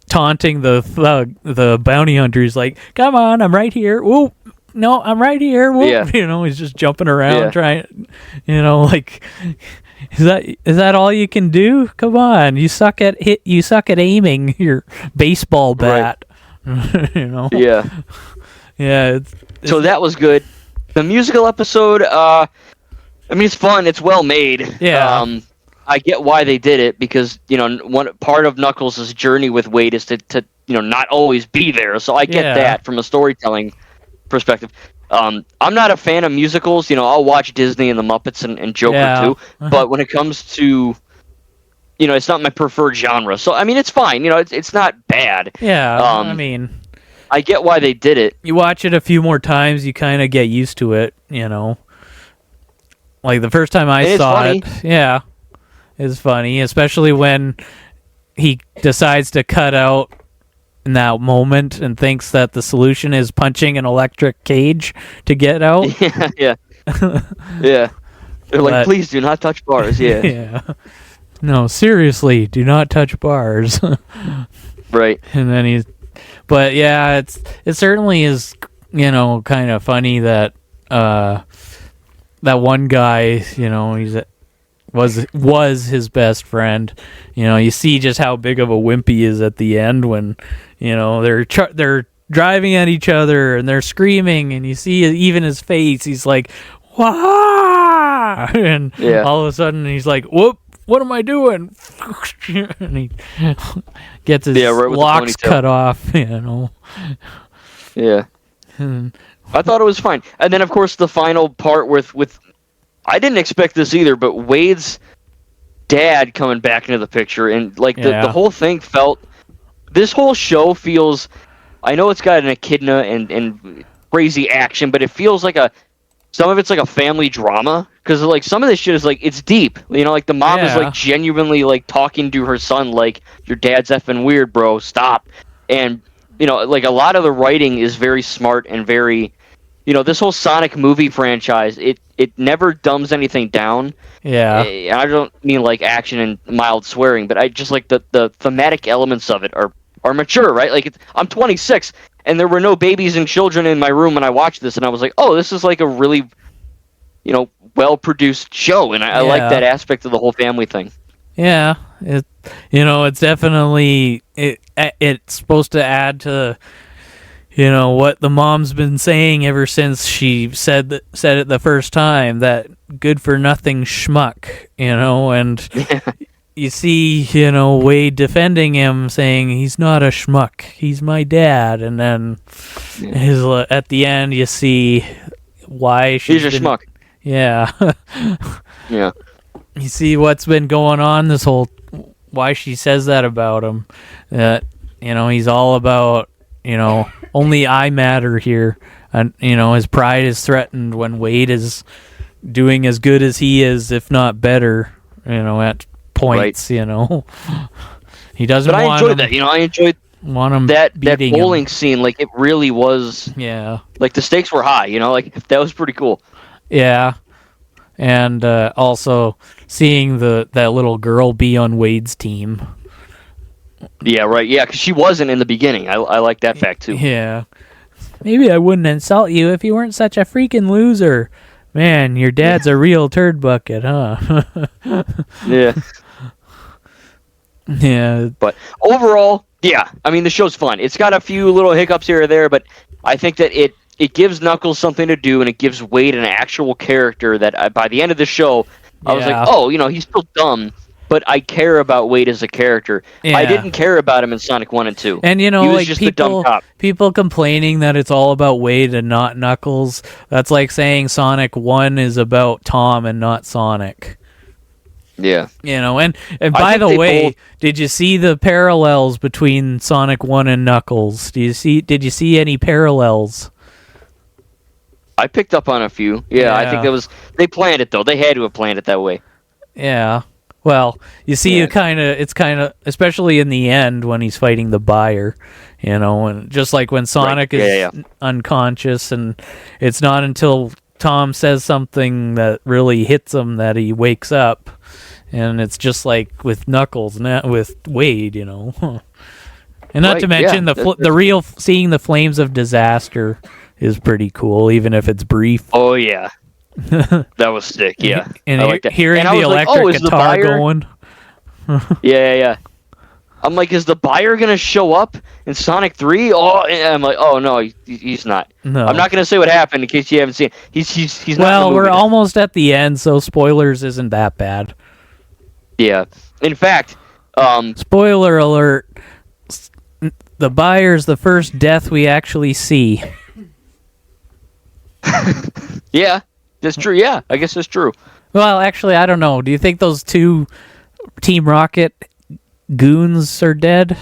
taunting the bounty hunter. He's like, "Come on, I'm right here. Whoa. No, I'm right here." Whoop. Yeah. He's just jumping around trying, is that all you can do? Come on, you suck at aiming your baseball bat. Right. Yeah. Yeah, So that was good. The musical episode, I mean, it's fun. It's well made. Yeah. I get why they did it because, one part of Knuckles' journey with Wade is to not always be there. So I get that from a storytelling perspective. I'm not a fan of musicals. I'll watch Disney and the Muppets and Joker too. But when it comes to, it's not my preferred genre. So, I mean, it's fine. It's not bad. Yeah, I mean, I get why they did it. You watch it a few more times, you kind of get used to it, Like the first time I saw it, yeah, it's funny, especially when he decides to cut out in that moment and thinks that the solution is punching an electric cage to get out. Yeah. Yeah. They're like, please do not touch bars. Yeah. Yeah. No, seriously, do not touch bars. Right. And then but yeah, it certainly is, kind of funny that that one guy, was his best friend. You see just how big of a wimp he is at the end when, they're driving at each other and they're screaming, and you see even his face. He's like, "Wah!" And all of a sudden he's like, "Whoop! What am I doing?" And he gets his locks cut off, Yeah. I thought it was fine. And then, of course, the final part with I didn't expect this either, but Wade's dad coming back into the picture. And, the whole thing this whole show feels, I know it's got an echidna and crazy action, but it feels like some of it's like a family drama, because some of this shit is it's deep. The mom is genuinely talking to her son like, "Your dad's effing weird, bro. Stop." And a lot of the writing is very smart and very, this whole Sonic movie franchise. It never dumbs anything down. Yeah. I don't mean action and mild swearing, but I just the thematic elements of it are mature, right? I'm 26. And there were no babies and children in my room when I watched this, and I was like, "Oh, this is a really, well-produced show," and I like that aspect of the whole family thing. Yeah, it's definitely it's supposed to add to, what the mom's been saying ever since she said it the first time, that good for nothing schmuck, and. You see, Wade defending him, saying he's not a schmuck, he's my dad, and then at the end you see why he's a schmuck. Yeah. Yeah. You see what's been going on why she says that about him. That he's all about only I matter here, and his pride is threatened when Wade is doing as good as he is, if not better. At points, He doesn't. But I enjoyed that. I enjoyed that bowling him. scene. It really was. Yeah. The stakes were high. That was pretty cool. Yeah, and also seeing that little girl be on Wade's team. Yeah. Right. Yeah, because she wasn't in the beginning. I like that fact too. Yeah. Maybe I wouldn't insult you if you weren't such a freaking loser. Man, your dad's a real turd bucket, huh? Yeah. Yeah. But overall, yeah, I mean, the show's fun. It's got a few little hiccups here or there, but I think that it gives Knuckles something to do, and it gives Wade an actual character that by the end of the show, I was like, oh, he's still dumb, but I care about Wade as a character. Yeah. I didn't care about him in Sonic 1 and 2. And, he was just a dumb cop. People complaining that it's all about Wade and not Knuckles, that's like saying Sonic 1 is about Tom and not Sonic. Yeah. And by the way, did you see the parallels between Sonic 1 and Knuckles? Did you see any parallels? I picked up on a few. Yeah, I think they planned it though. They had to have planned it that way. Yeah. Well, you see, it's kind of, especially in the end when he's fighting the buyer, and just like when Sonic is unconscious, and it's not until Tom says something that really hits him that he wakes up, and it's just like with Knuckles, not with Wade, And not to mention the real seeing the flames of disaster is pretty cool, even if it's brief. Oh yeah. That was sick, yeah. And I like that. Hearing and the electric guitar going. Yeah. I'm like, is the buyer gonna show up in Sonic 3? Oh, and I'm like, oh no, he's not. No. I'm not gonna say what happened in case you haven't seen. He's not. Well, we're almost at the end, so spoilers isn't that bad. Yeah. In fact, spoiler alert: the buyer's the first death we actually see. Yeah, that's true. Yeah, I guess that's true. Well, actually, I don't know. Do you think those two Team Rocket goons are dead?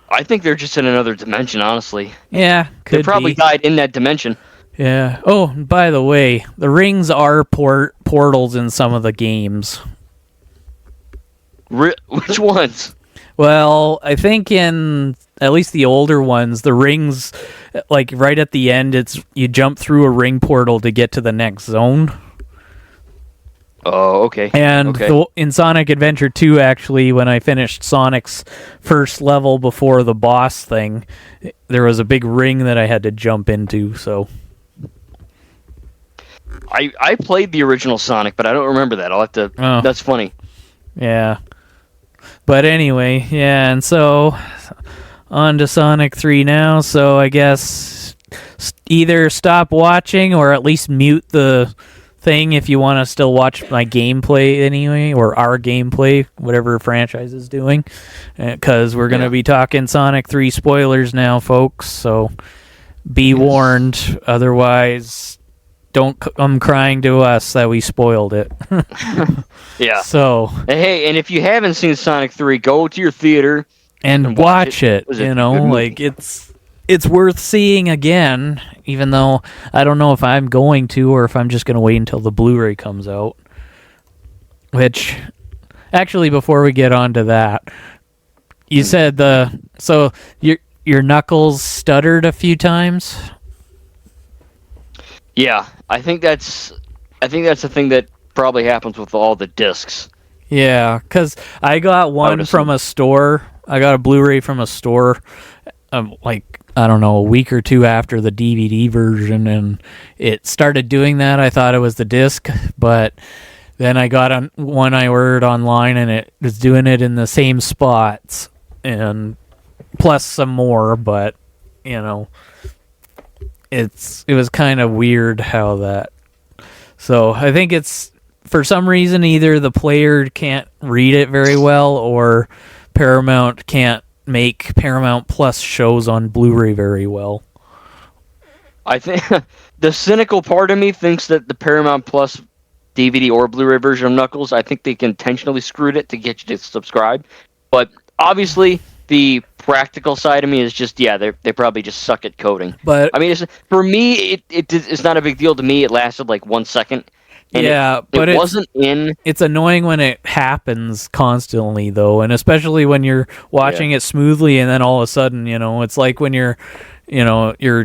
I think they're just in another dimension, honestly. Yeah, could they probably be. died in that dimension. Yeah. Oh, by the way, the rings are portals in some of the games. Which ones? Well, I think in at least the older ones, the rings, like right at the end, you jump through a ring portal to get to the next zone. Oh, okay. And in Sonic Adventure 2, actually, when I finished Sonic's first level before the boss thing, there was a big ring that I had to jump into, so... I played the original Sonic, but I don't remember that. I'll have to... Oh. That's funny. Yeah. But anyway, yeah, and so... On to Sonic 3 now, so I guess either stop watching or at least mute the... thing if you want to still watch my gameplay anyway, or our gameplay, whatever franchise is doing, because we're going to be talking Sonic 3 spoilers now, folks, so be warned, otherwise don't come crying to us that we spoiled it. Yeah. So, hey, and if you haven't seen Sonic 3, go to your theater and watch it. You know, like it's worth seeing again, even though I don't know if I'm going to or if I'm just going to wait until the Blu-ray comes out. Which, actually, before we get on to that, you said so your Knuckles stuttered a few times? Yeah, I think that's a thing that probably happens with all the discs. Yeah, because I got one from a store. I got a Blu-ray from a store, like, I don't know, a week or two after the DVD version, and it started doing that. I thought it was the disc, but then I got one I ordered online, and it was doing it in the same spots, and plus some more, but, you know, it was kind of weird how that... So I think it's, for some reason, either the player can't read it very well, or Paramount can't make Paramount Plus shows on Blu-ray very well. I think the cynical part of me thinks that the Paramount Plus DVD or Blu-ray version of Knuckles, I think they intentionally screwed it to get you to subscribe. But obviously, the practical side of me is just, yeah, they probably just suck at coding. But I mean, for me, it's not a big deal to me. It lasted like 1 second. And it wasn't in... It's annoying when it happens constantly, though, and especially when you're watching it smoothly, and then all of a sudden, you know, it's like when you're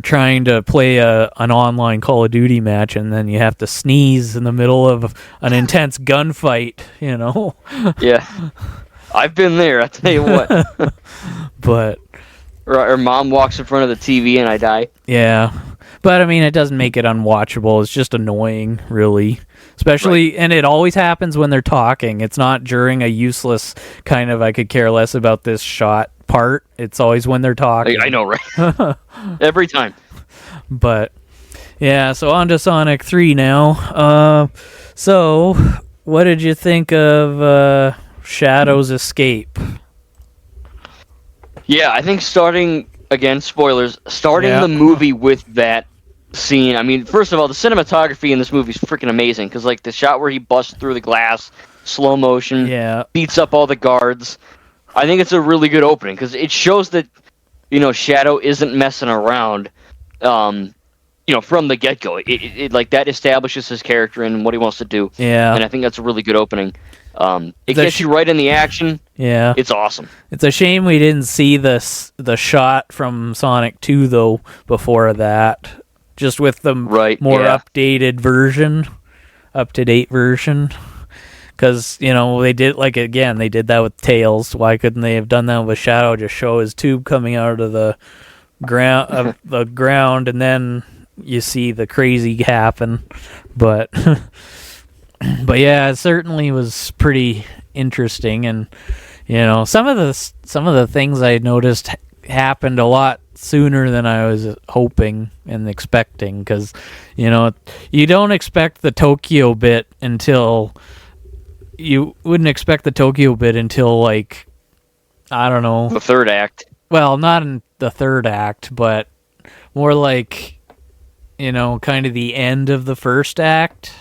trying to play an online Call of Duty match, and then you have to sneeze in the middle of an intense gunfight, you know? Yeah. I've been there, I tell you what. But... Or mom walks in front of the TV and I die. Yeah. But, I mean, it doesn't make it unwatchable. It's just annoying, really. Especially, and it always happens when they're talking. It's not during a useless kind of I could care less about this shot part. It's always when they're talking. I know, right? Every time. But, yeah, so on to Sonic 3 now. So, what did you think of Shadow's escape? Yeah, I think starting the movie with that scene. I mean, first of all, the cinematography in this movie is freaking amazing, because like the shot where he busts through the glass, slow motion, beats up all the guards. I think it's a really good opening, because it shows that, you know, Shadow isn't messing around, you know, from the get-go. It like that establishes his character and what he wants to do. Yeah. And I think that's a really good opening. It gets you right in the action. Yeah. It's awesome. It's a shame we didn't see the shot from Sonic 2, though, before that. Just with the more updated version, up-to-date version. Because, you know, they did that with Tails. Why couldn't they have done that with Shadow? Just show his tube coming out of the ground, and then you see the crazy happen. But... But yeah, it certainly was pretty interesting, and some of the things I noticed happened a lot sooner than I was hoping and expecting, because you don't expect the Tokyo bit until like, I don't know, the third act. Well, not in the third act, but more like kind of the end of the first act.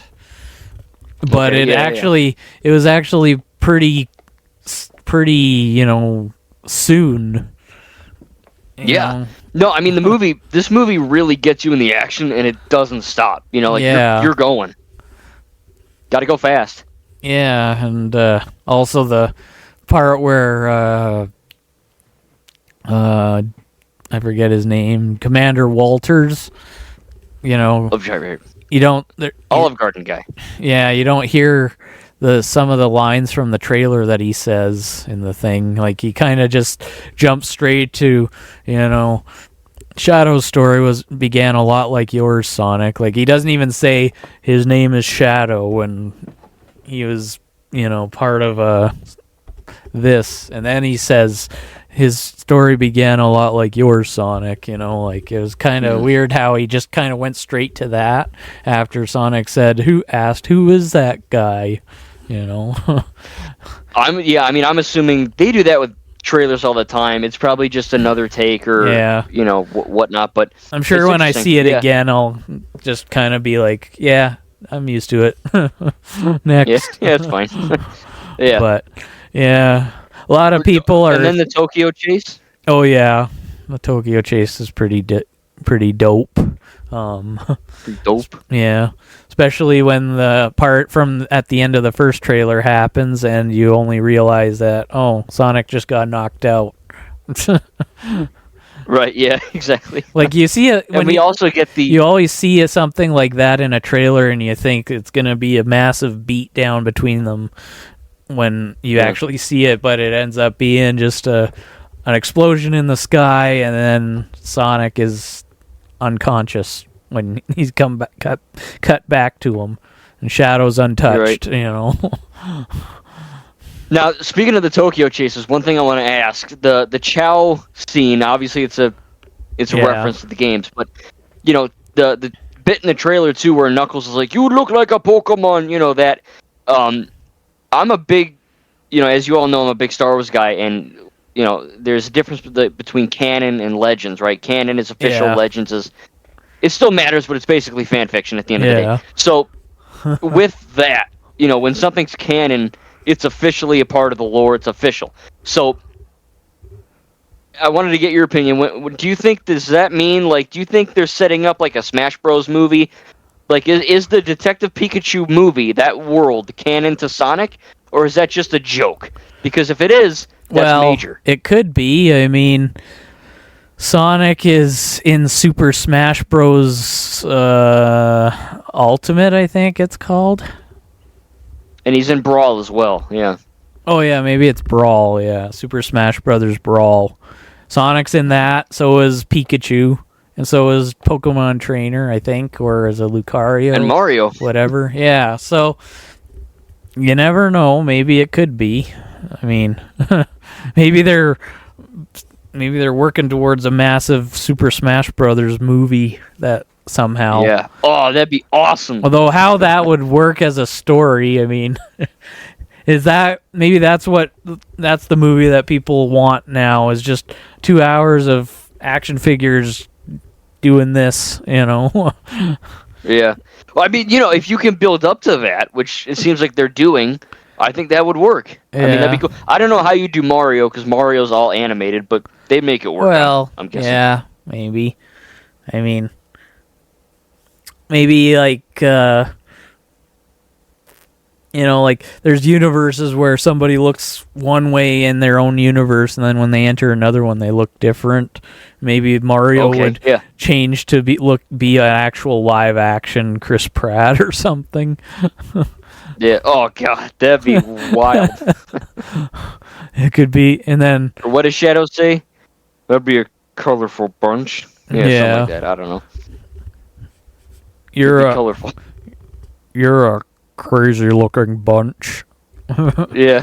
But Okay, it was actually pretty soon. Yeah. No, I mean this movie really gets you in the action, and it doesn't stop. You're going. Got to go fast. Yeah, and also the part where I forget his name, Commander Walters. You don't Olive Garden guy. Yeah, you don't hear some of the lines from the trailer that he says in the thing. Like, he kind of just jumps straight to, Shadow's story began a lot like yours, Sonic. Like, he doesn't even say his name is Shadow when he was, part of this. And then he says his story began a lot like yours, Sonic. Like, it was kind of weird how he just kind of went straight to that after Sonic said, who is that guy? I'm assuming they do that with trailers all the time. It's probably just another take or whatnot. But I'm sure when I see it again, I'll just kind of be like, yeah, I'm used to it. Next, yeah, it's fine. Yeah, but yeah, a lot of people are. And then the Tokyo chase. Oh yeah, the Tokyo chase is pretty dope. Pretty dope. Yeah, especially when the part from at the end of the first trailer happens, and you only realize that Sonic just got knocked out. Right. Yeah. Exactly. Like, you see it when we also get you always see something like that in a trailer, and you think it's gonna be a massive beatdown between them when you actually see it, but it ends up being just an explosion in the sky, and then Sonic is unconscious when he's cut back to him, and Shadow's untouched. Right. Now, speaking of the Tokyo chases, one thing I want to ask: the Chow scene. Obviously, it's a reference to the games, but the bit in the trailer too, where Knuckles is like, "You look like a Pokemon." That. I'm a big, as you all know, I'm a big Star Wars guy, and there's a difference between canon and Legends, right? Canon is official, Legends is. It still matters, but it's basically fan fiction at the end of the day. So, with that, when something's canon, it's officially a part of the lore. It's official. So, I wanted to get your opinion. Do you think, does that mean, like, do you think they're setting up like a Smash Bros. Movie? Like, is the Detective Pikachu movie, that world, canon to Sonic? Or is that just a joke? Because if it is, that's major. It could be. I mean, Sonic is in Super Smash Bros. Ultimate, I think it's called. And he's in Brawl as well, yeah. Oh, yeah, maybe it's Brawl, yeah. Super Smash Brothers Brawl. Sonic's in that, so is Pikachu. And so is Pokemon Trainer, I think, or is it Lucario? And Mario. Whatever. Yeah, so you never know. Maybe it could be. I mean, maybe they're working towards a massive Super Smash Brothers movie that somehow. Yeah. Oh, that'd be awesome. Although how that would work as a story, I mean, is that maybe that's the movie that people want now, is just 2 hours of action figures doing this, Yeah. Well, I mean, if you can build up to that, which it seems like they're doing, I think that would work. Yeah. I mean, that'd be cool. I don't know how you do Mario, because Mario's all animated, but they make it work. Well, I'm guessing. Yeah, maybe. I mean, maybe like like there's universes where somebody looks one way in their own universe, and then when they enter another one, they look different. Maybe Mario would change to be an actual live action Chris Pratt or something. Yeah. Oh God, that'd be wild. It could be, and then. Or what does Shadow say? That'd be a colorful bunch. Yeah. Something like that. I don't know. Colorful. You're a crazy looking bunch. Yeah.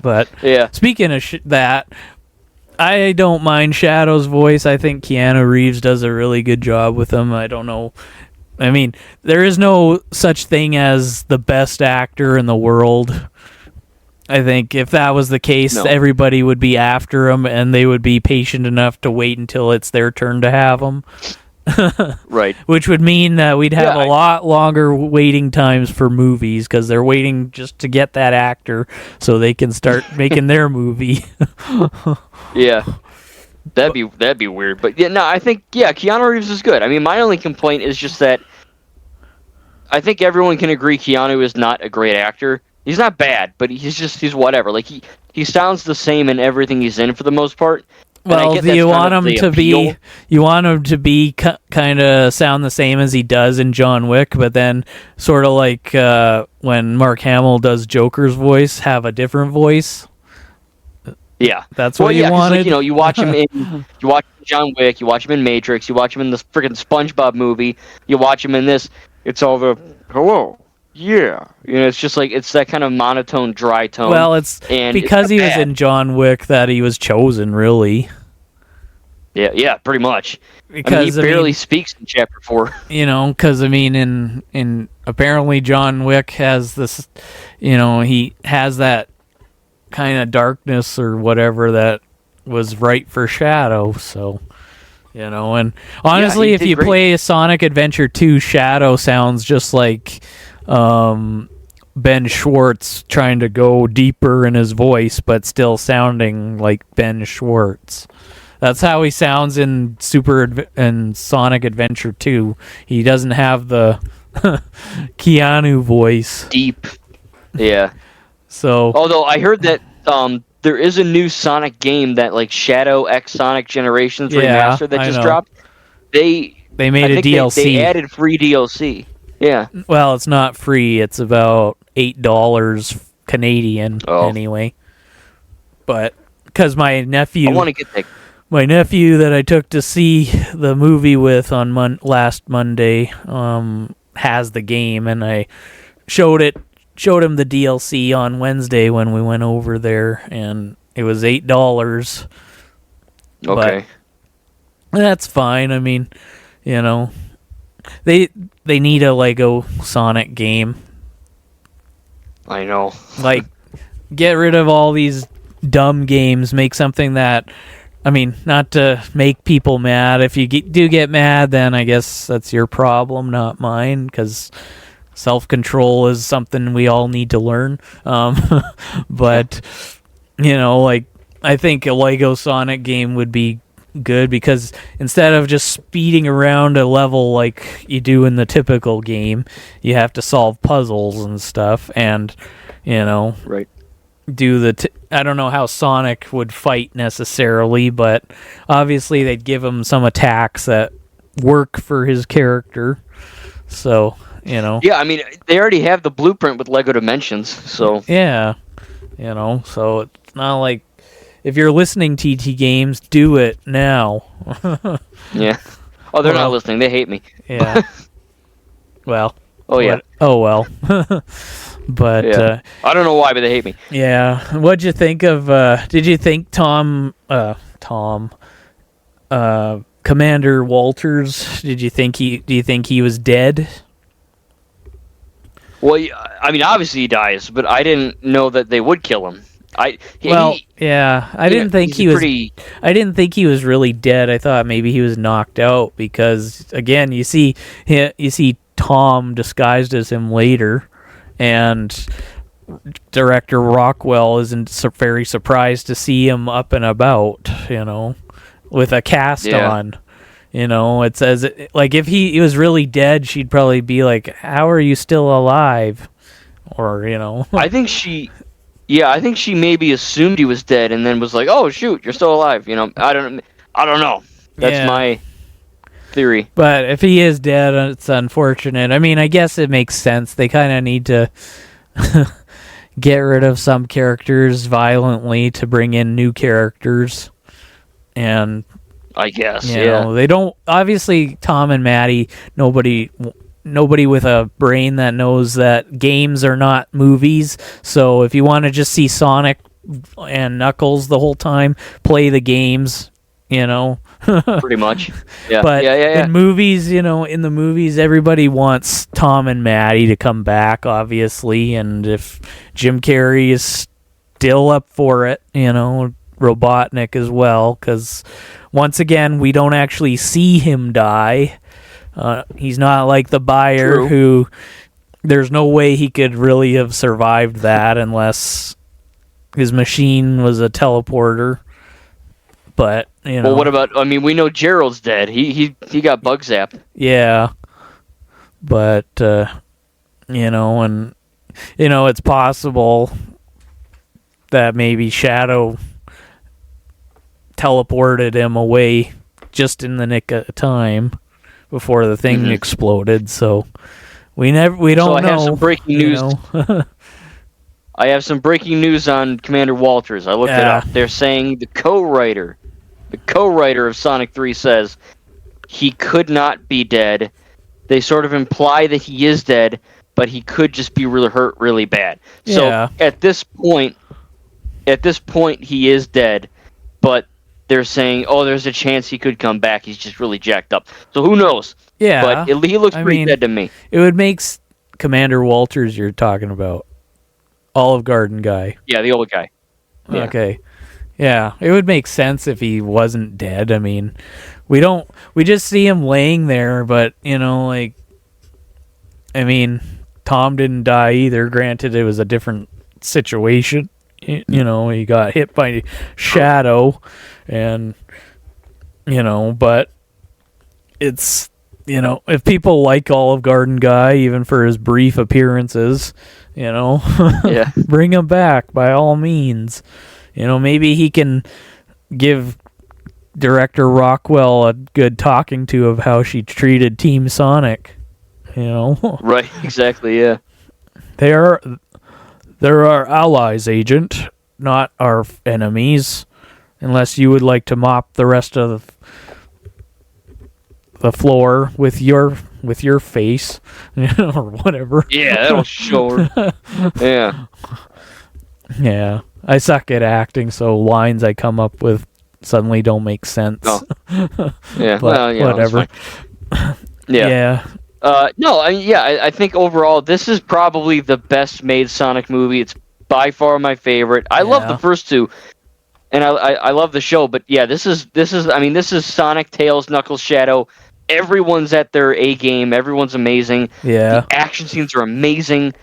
But Yeah. speaking of that, I don't mind Shadow's voice. I think Keanu Reeves does a really good job with him. I don't know. I mean, there is no such thing as the best actor in the world. I think if that was the case, everybody would be after him, and they would be patient enough to wait until it's their turn to have him. Right. Which would mean that we'd have a lot longer waiting times for movies because they're waiting just to get that actor so they can start making their movie. Yeah. That'd be weird. But yeah, no, I think Keanu Reeves is good. I mean, my only complaint is just that I think everyone can agree Keanu is not a great actor. He's not bad, but he's whatever. Like he sounds the same in everything he's in for the most part. Well, do you want him to be? You want him to be kind of sound the same as he does in John Wick, but then sort of like when Mark Hamill does Joker's voice, have a different voice. Yeah, that's what you wanted. Like, you watch him in John Wick, you watch him in Matrix, you watch him in the freaking SpongeBob movie, you watch him in this. It's all the hello. Yeah, it's just like it's that kind of monotone, dry tone. Well, it's because he was in John Wick that he was chosen, really. Yeah, pretty much. Because he barely speaks in Chapter 4. Because in apparently John Wick has this, he has that kind of darkness or whatever that was right for Shadow. So, and honestly, if you play Sonic Adventure 2, Shadow sounds just like Ben Schwartz trying to go deeper in his voice, but still sounding like Ben Schwartz. That's how he sounds in Sonic Adventure 2. He doesn't have the Keanu voice. Deep. Yeah. So, although I heard that there is a new Sonic game that like Shadow X Sonic Generations Remastered that just dropped. They made a DLC. They added free DLC. Yeah. Well, it's not free. It's about $8 Canadian anyway. But because my nephew, I want to get that. My nephew that I took to see the movie with on last Monday has the game, and I showed him the DLC on Wednesday when we went over there, and it was $8. Okay, but that's fine. I mean, they need a Lego Sonic game. I know. Like, get rid of all these dumb games. Make something that. I mean, not to make people mad. If you do get mad, then I guess that's your problem, not mine, because self-control is something we all need to learn. But, I think a Lego Sonic game would be good, because instead of just speeding around a level like you do in the typical game, you have to solve puzzles and stuff, and, Right. do I don't know how Sonic would fight necessarily, but obviously they'd give him some attacks that work for his character. So, Yeah, I mean, they already have the blueprint with Lego Dimensions, so. Yeah. So it's not like if you're listening, TT Games, do it now. Yeah. Oh, they're not listening. They hate me. Yeah. Well. Oh, yeah. Oh, well. But yeah. I don't know why, but they hate me. Yeah. What'd you think of did you think Commander Walters, do you think he was dead? Well, I mean, obviously he dies, but I didn't know that they would kill him. I didn't think he was really dead. I thought maybe he was knocked out because, again, you see Tom disguised as him later, and director Rockwell isn't very surprised to see him up and about, with a cast on. It says, like, if he was really dead, she'd probably be like, how are you still alive? Or, I think she maybe assumed he was dead and then was like, oh, shoot, you're still alive. I don't know. That's my theory. But if he is dead, it's unfortunate. I mean, I guess it makes sense. They kind of need to get rid of some characters violently to bring in new characters. And I guess, they don't. Obviously, Tom and Maddie, nobody with a brain that knows that games are not movies. So if you want to just see Sonic and Knuckles the whole time, play the games, you know. Pretty much. Yeah. But yeah. in movies, in the movies, everybody wants Tom and Maddie to come back, obviously, and if Jim Carrey is still up for it, Robotnik as well, because once again, we don't actually see him die. He's not like the buyer True. who there's no way he could really have survived that unless his machine was a teleporter. But, Well, what about, we know Gerald's dead. He got bug zapped. Yeah. But, it's possible that maybe Shadow teleported him away just in the nick of time before the thing exploded. So we don't know. I have some breaking news. I have some breaking news on Commander Walters. I looked it up. They're saying the co-writer of Sonic 3 says he could not be dead. They sort of imply that he is dead, but he could just be really hurt really bad. Yeah. So at this point he is dead, but they're saying, there's a chance he could come back. He's just really jacked up. So who knows? Yeah. But he looks pretty dead to me. It would make Commander Walters you're talking about. Olive Garden guy. Yeah, the old guy. Yeah. Okay. Yeah, it would make sense if he wasn't dead. We just see him laying there, but, Tom didn't die either. Granted, it was a different situation. He got hit by Shadow, and, but it's, if people like Olive Garden guy, even for his brief appearances, Yeah. bring him back by all means. Maybe he can give Director Rockwell a good talking to of how she treated Team Sonic. Right, exactly, yeah. They're our allies, Agent, not our enemies. Unless you would like to mop the rest of the floor with your face, or whatever. Yeah, that'll show her. Yeah. Yeah. I suck at acting, so lines I come up with suddenly don't make sense. Oh. Yeah, but whatever. Yeah. Yeah. I think overall this is probably the best made Sonic movie. It's by far my favorite. I love the first two, and I love the show. But yeah, this is Sonic, Tails, Knuckles, Shadow. Everyone's at their A game. Everyone's amazing. Yeah. The action scenes are amazing.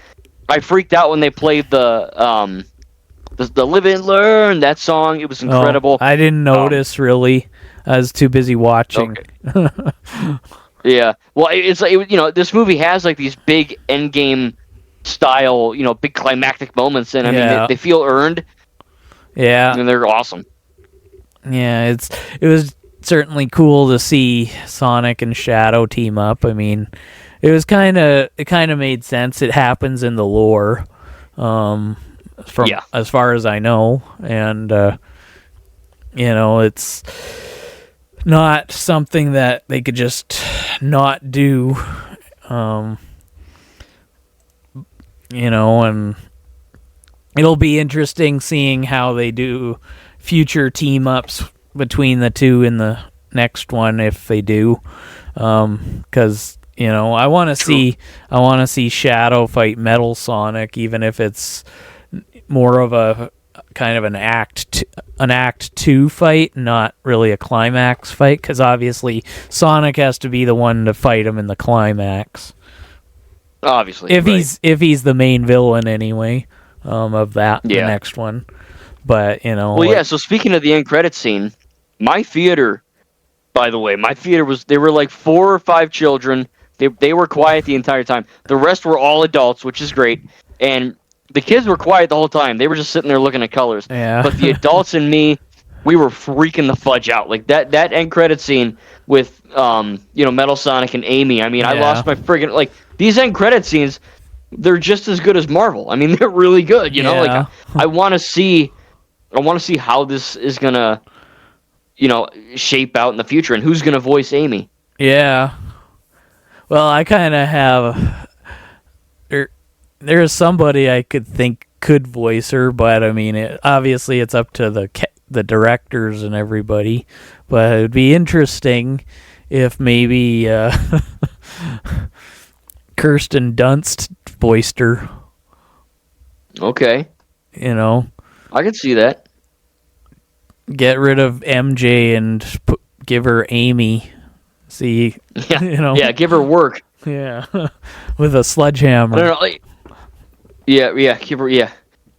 I freaked out when they played the Live and Learn, that song. It was incredible. I didn't notice really. I was too busy watching. Okay. Yeah. Well, it's like, this movie has like these big end game style, big climactic moments, and they feel earned. Yeah. And they're awesome. Yeah, it was certainly cool to see Sonic and Shadow team up. It kind of made sense. It happens in the lore. As far as I know, and it's not something that they could just not do, and it'll be interesting seeing how they do future team ups between the two in the next one if they do, because I want to see Shadow fight Metal Sonic, even if it's more of a kind of an act 2 fight, not really a climax fight, because obviously Sonic has to be the one to fight him in the climax. Obviously, if he's the main villain anyway, of the next one. But So speaking of the end credit scene, my theater, by the way, they were like 4 or 5 children. They were quiet the entire time. The rest were all adults, which is great, and the kids were quiet the whole time. They were just sitting there looking at colors. Yeah. But the adults and me, we were freaking the fudge out. Like that end credit scene with Metal Sonic and Amy. I lost my friggin' like these end credit scenes. They're just as good as Marvel. They're really good. Like I want to see how this is gonna shape out in the future and who's gonna voice Amy. Yeah. Well, I kind of have. There's somebody I could think could voice her, but I mean, obviously it's up to the directors and everybody. But it would be interesting if maybe Kirsten Dunst voiced her. Okay. You know, I could see that. get rid of MJ and give her Amy. See, Yeah, you know, yeah, give her work. yeah, with a sledgehammer. I don't know, like, yeah, give her, yeah.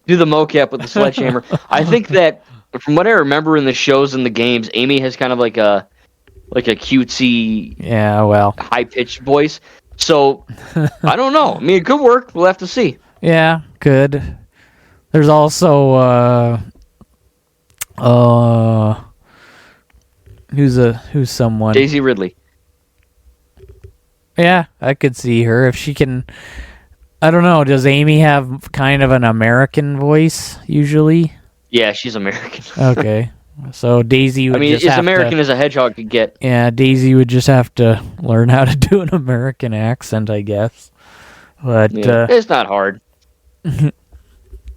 Do the mocap with the sledgehammer. I think that from what I remember in the shows and the games, Amy has kind of like a cutesy, Yeah, well, high pitched voice. So I don't know. I mean, it could work. We'll have to see. yeah, good. There's also who's someone. Daisy Ridley. Yeah, I could see her if she can. I don't know. Does Amy have kind of an American voice usually? Yeah, she's American. Okay, so Daisy would. I mean, just as have American to, as a hedgehog could get. Yeah, Daisy would just have to learn how to do an American accent, I guess. But Yeah. It's not hard.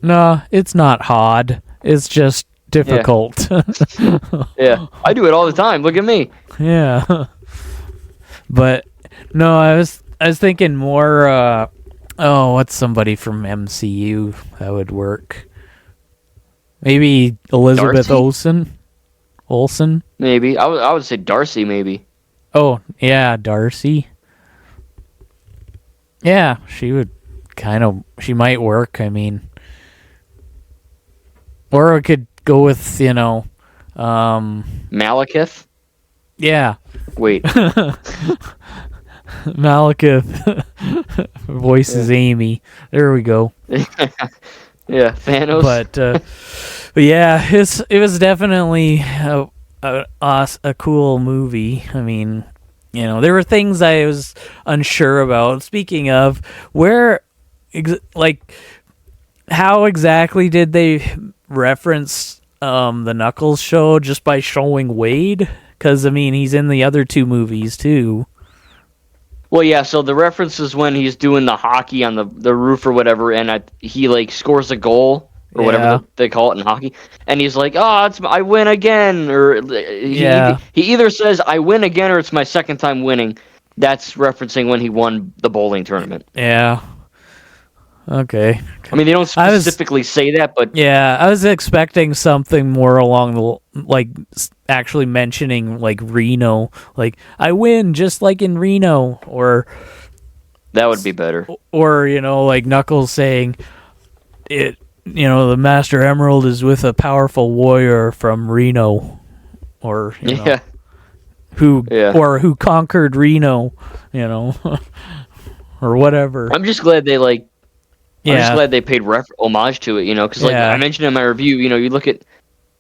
no, it's not hard. It's just difficult. Yeah, I do it all the time. Look at me. Yeah. But no, I was thinking more what's somebody from MCU that would work? Maybe Elizabeth Darcy? Olsen? Maybe I would say Darcy. Maybe. Oh, yeah, Darcy. Yeah, she might work, I mean. Or we could go with, Malekith. yeah. Wait. Malekith voices Amy. There we go. Yeah, Thanos. But yeah, it was definitely a cool movie. I mean, there were things I was unsure about. Speaking of, how exactly did they reference the Knuckles show just by showing Wade? Because, I mean, he's in the other two movies, too. Well, yeah, so the reference is when he's doing the hockey on the roof or whatever, and he, scores a goal, or whatever they call it in hockey, and he's like, I win again, or he either says, I win again, or it's my second time winning. That's referencing when he won the bowling tournament. Yeah. Okay. I mean, they don't specifically say that, but... Yeah, I was expecting something more along the... actually mentioning, Reno. I win, just like in Reno. Or... That would be better. Or, Knuckles saying, the Master Emerald is with a powerful warrior from Reno. Or, who conquered Reno, or whatever. I'm just glad they, I'm just glad they paid homage to it, because I mentioned in my review, you look at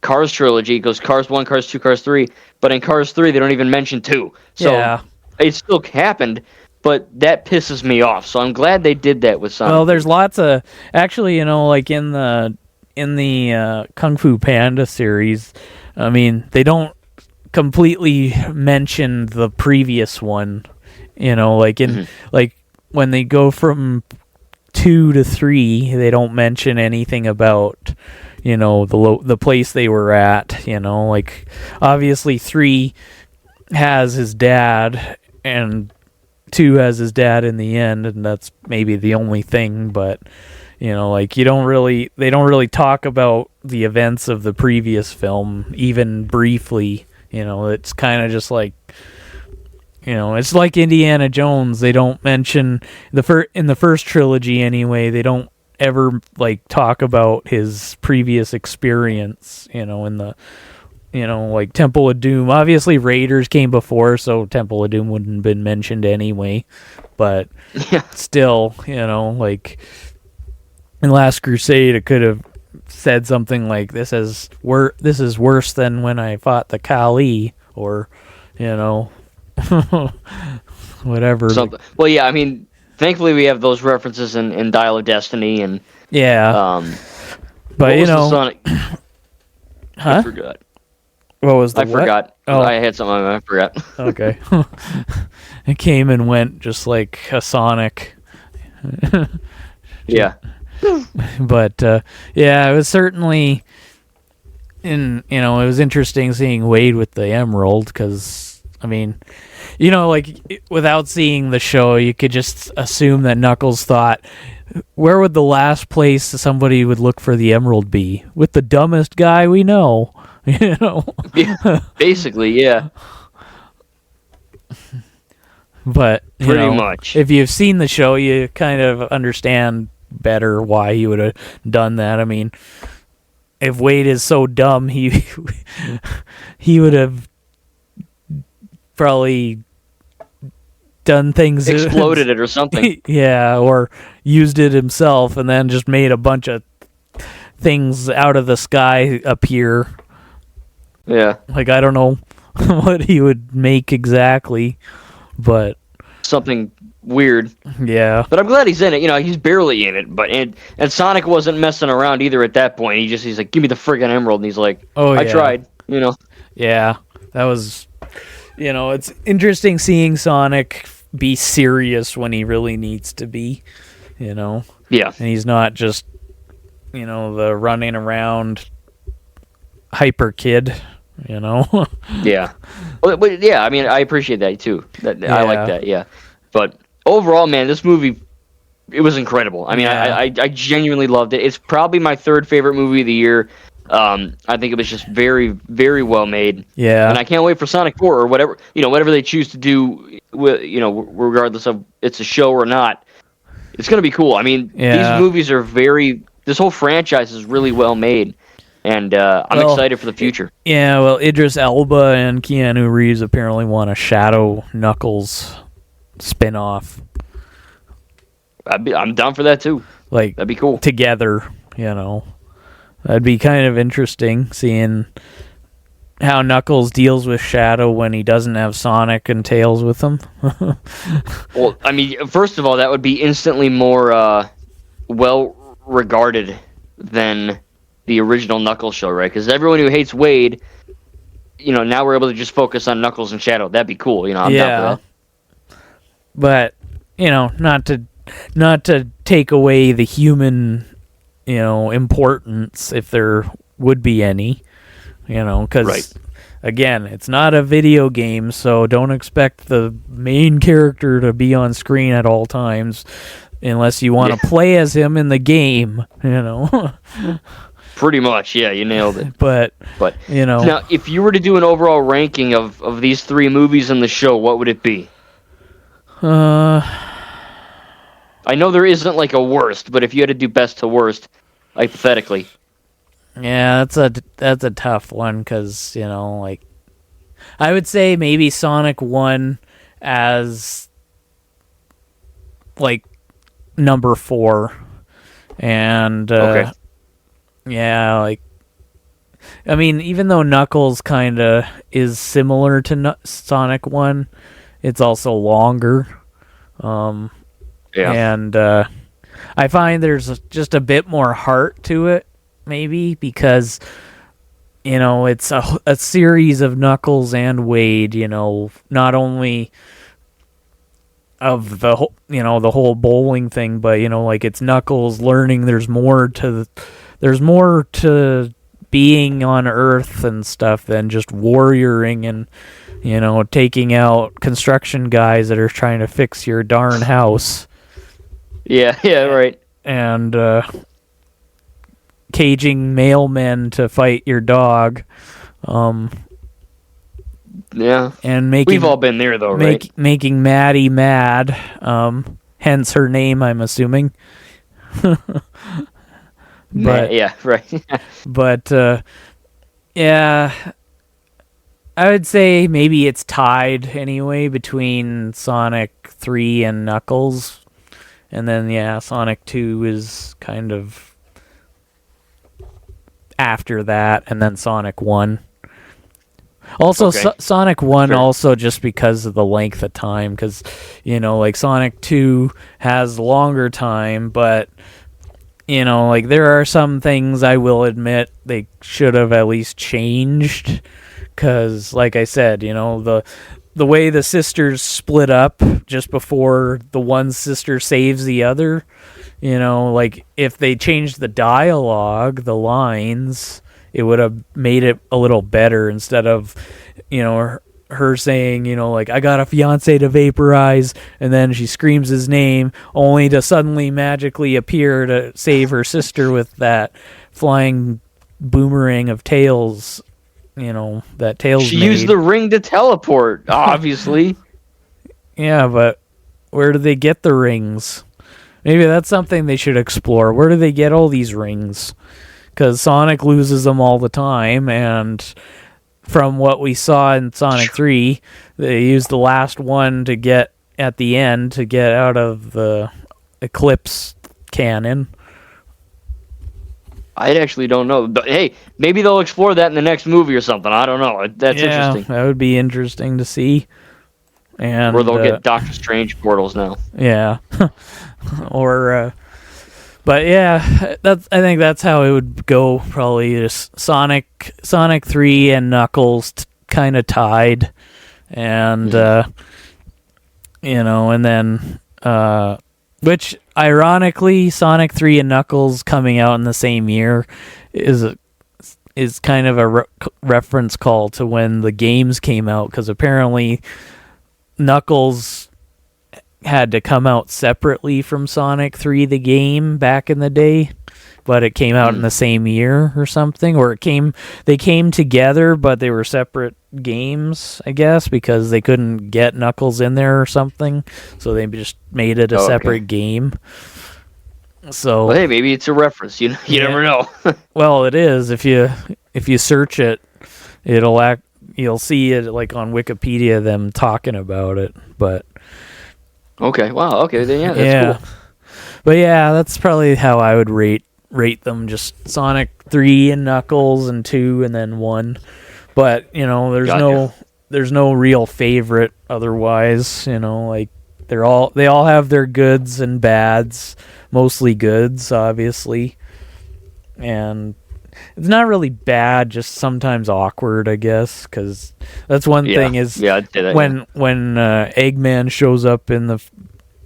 Cars trilogy, it goes Cars 1, Cars 2, Cars 3, but in Cars 3 they don't even mention 2. So it still happened, but that pisses me off. So I'm glad they did that with Sonic. Well, there's lots of actually, in the Kung Fu Panda series, I mean, they don't completely mention the previous one, when they go from 2 to 3, they don't mention anything about the place they were at. Obviously 3 has his dad and 2 has his dad in the end, and that's maybe the only thing. But they don't really talk about the events of the previous film even briefly. It's kind of just it's like Indiana Jones. They don't mention in the first trilogy anyway. They don't ever talk about his previous experience. In the Temple of Doom. Obviously, Raiders came before, so Temple of Doom wouldn't have been mentioned anyway. But still, in Last Crusade, it could have said something like, "This is worse than when I fought the Kali," or whatever. Something. Well, yeah, I mean, thankfully we have those references in Dial of Destiny and but Sonic? Huh? I forgot. What was the I forgot. Oh. I had something I forgot. Okay. It came and went just like a Sonic. Yeah. But yeah, it was certainly it was interesting seeing Wade with the emerald because I mean, without seeing the show, you could just assume that Knuckles thought, where would the last place somebody would look for the emerald be? With the dumbest guy we know, Yeah, basically, yeah. But pretty much, if you've seen the show, you kind of understand better why he would have done that. I mean, if Wade is so dumb, he would have probably done things, exploded it or something. Yeah, or used it himself and then just made a bunch of things out of the sky appear. Yeah. Like, I don't know what he would make exactly, but something weird. Yeah. But I'm glad he's in it. He's barely in it, but and Sonic wasn't messing around either at that point. He's like, give me the friggin' emerald, and he's like, I tried. Yeah. That was, it's interesting seeing Sonic be serious when he really needs to be, Yeah. And he's not just, the running around hyper kid, Yeah. But yeah, I mean, I appreciate that too. I like that, yeah. But overall, man, this movie, it was incredible. I mean, I genuinely loved it. It's probably my third favorite movie of the year. I think it was just very, very well made. Yeah. And I can't wait for Sonic 4 or whatever they choose to do with, regardless of it's a show or not. It's going to be cool. I mean, these movies are this whole franchise is really well made. And I'm excited for the future. Yeah, well, Idris Elba and Keanu Reeves apparently want a Shadow Knuckles spin-off. I'm down for that too. Like, that'd be cool. Together, That'd be kind of interesting seeing how Knuckles deals with Shadow when he doesn't have Sonic and Tails with him. Well, I mean, first of all, that would be instantly more well-regarded than the original Knuckles show, right? Because everyone who hates Wade, now we're able to just focus on Knuckles and Shadow. That'd be cool. I'm down for that. But not to take away the human, importance if there would be any, because again, it's not a video game, so don't expect the main character to be on screen at all times, unless you want to play as him in the game, Pretty much, yeah, you nailed it. But Now, if you were to do an overall ranking of these three movies in the show, what would it be? I know there isn't like a worst, but if you had to do best to worst, hypothetically. Yeah, that's a tough one because I would say maybe Sonic 1 as like number 4, and okay. Yeah, I mean, even though Knuckles kind of is similar to Sonic 1, it's also longer. Yeah. And I find there's just a bit more heart to it, maybe, because, it's a series of Knuckles and Wade, not only of the whole, the whole bowling thing, but, it's Knuckles learning there's more to being on Earth and stuff than just warrioring and, taking out construction guys that are trying to fix your darn house. Yeah, right. And caging mailmen to fight your dog. Yeah. And we've all been there, though, right? Making Maddie mad. Hence her name, I'm assuming. But yeah, right. But yeah, I would say maybe it's tied anyway between Sonic 3 and Knuckles. And then, Sonic 2 is kind of after that, and then Sonic 1. Also, okay. Sonic 1 sure. also just because of the length of time, because, Sonic 2 has longer time, but, there are some things I will admit they should have at least changed, because, like I said, the way the sisters split up just before the one sister saves the other, like if they changed the dialogue, the lines, it would have made it a little better instead of, her saying, like, I got a fiance to vaporize, and then she screams his name, only to suddenly magically appear to save her sister with that flying boomerang of Tails, that Tails She made. used the ring to teleport, obviously. Yeah, but where do they get the rings? Maybe that's something they should explore. Where do they get all these rings? Because Sonic loses them all the time, and from what we saw in Sonic 3, they used the last one to get at the end to get out of the Eclipse cannon. I actually don't know. But hey, maybe they'll explore that in the next movie or something. I don't know. That's interesting. That would be interesting to see. And or they'll get Doctor Strange portals now. Yeah. But yeah, I think that's how it would go. Probably just Sonic 3 and Knuckles kind of tied, and and then which ironically, Sonic 3 and Knuckles coming out in the same year is kind of a reference call to when the games came out, because apparently Knuckles had to come out separately from Sonic 3 the game back in the day, but it came out in the same year or something, or they came together but they were separate games, I guess, because they couldn't get Knuckles in there or something, so they just made it a separate game. So hey, maybe it's a reference. You never know. Well, it is. If you search it, you'll see it like on Wikipedia, them talking about it. But okay, wow, okay, then that's cool. But yeah, that's probably how I would rate them. Just Sonic 3 and Knuckles and 2 and then 1. But there's no real favorite otherwise. Like they all have their goods and bads. Mostly goods, obviously, and it's not really bad, just sometimes awkward, I guess, because that's one thing is I'd say that, when Eggman shows up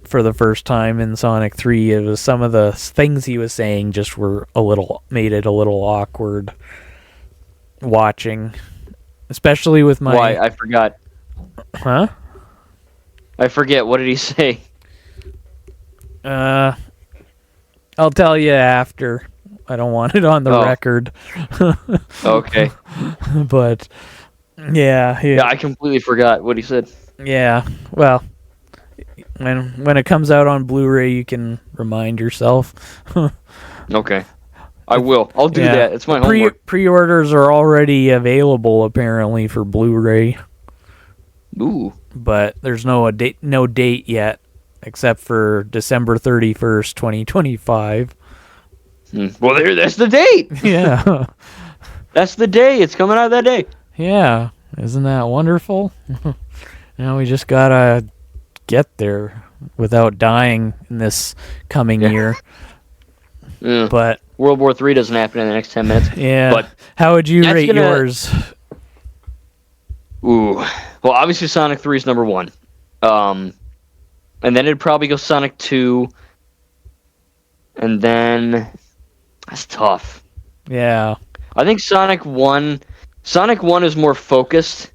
for the first time in Sonic 3, it was some of the things he was saying just made it a little awkward watching, especially with my... Why? I forgot. Huh? I forget. What did he say? I'll tell you after. I don't want it on the record. Okay. But yeah, I completely forgot what he said. Yeah. Well, when it comes out on Blu-ray, you can remind yourself. Okay. I will. I'll do that. It's my homework. Pre-orders are already available apparently for Blu-ray. Ooh. But there's no date yet, except for December 31st, 2025. Well, that's the date. Yeah. That's the day. It's coming out that day. Yeah. Isn't that wonderful? Now we just gotta get there without dying in this coming year. Yeah. But World War III doesn't happen in the next 10 minutes. Yeah. But how would you rate yours? Ooh. Well, obviously Sonic 3 is number 1. And then it'd probably go Sonic 2. And then... That's tough. Yeah. I think Sonic 1 is more focused,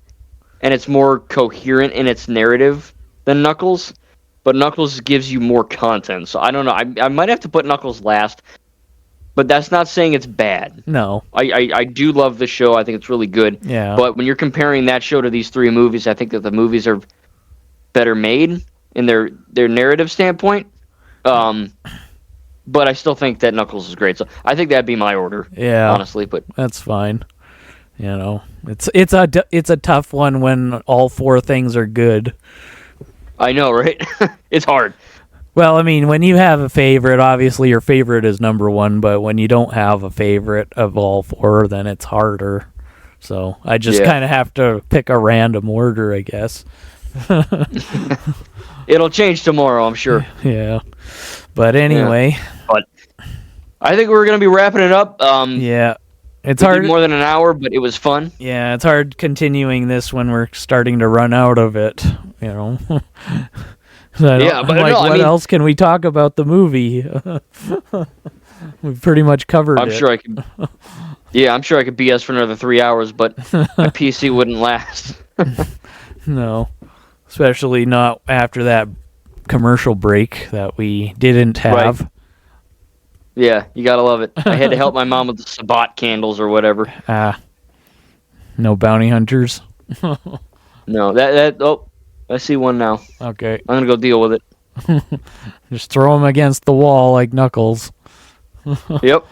and it's more coherent in its narrative than Knuckles. But Knuckles gives you more content. So I don't know. I might have to put Knuckles last. But that's not saying it's bad. No. I do love the show. I think it's really good. Yeah. But when you're comparing that show to these 3 movies, I think that the movies are better made in their narrative standpoint. But I still think that Knuckles is great. So I think that'd be my order. Yeah. Honestly, but that's fine. It's a tough one when all 4 things are good. I know, right? It's hard. Well, I mean, when you have a favorite, obviously your favorite is number 1, but when you don't have a favorite of all 4, then it's harder. So I just kind of have to pick a random order, I guess. It'll change tomorrow, I'm sure. Yeah. But anyway. Yeah. But I think we're going to be wrapping it up. Yeah. It's hard. More than an hour, but it was fun. Yeah, it's hard continuing this when we're starting to run out of it, So Yeah, but like, no, I what mean- else can we talk about the movie? We've pretty much covered I'm it. sure I could. Yeah, I'm sure I could BS for another 3 hours, but my PC wouldn't last. No, especially not after that commercial break that we didn't have. Right. Yeah, you gotta love it. I had to help my mom with the Sabat candles or whatever. No bounty hunters. No, that. Oh, I see one now. Okay, I'm gonna go deal with it. just throw them against the wall like Knuckles. Yep,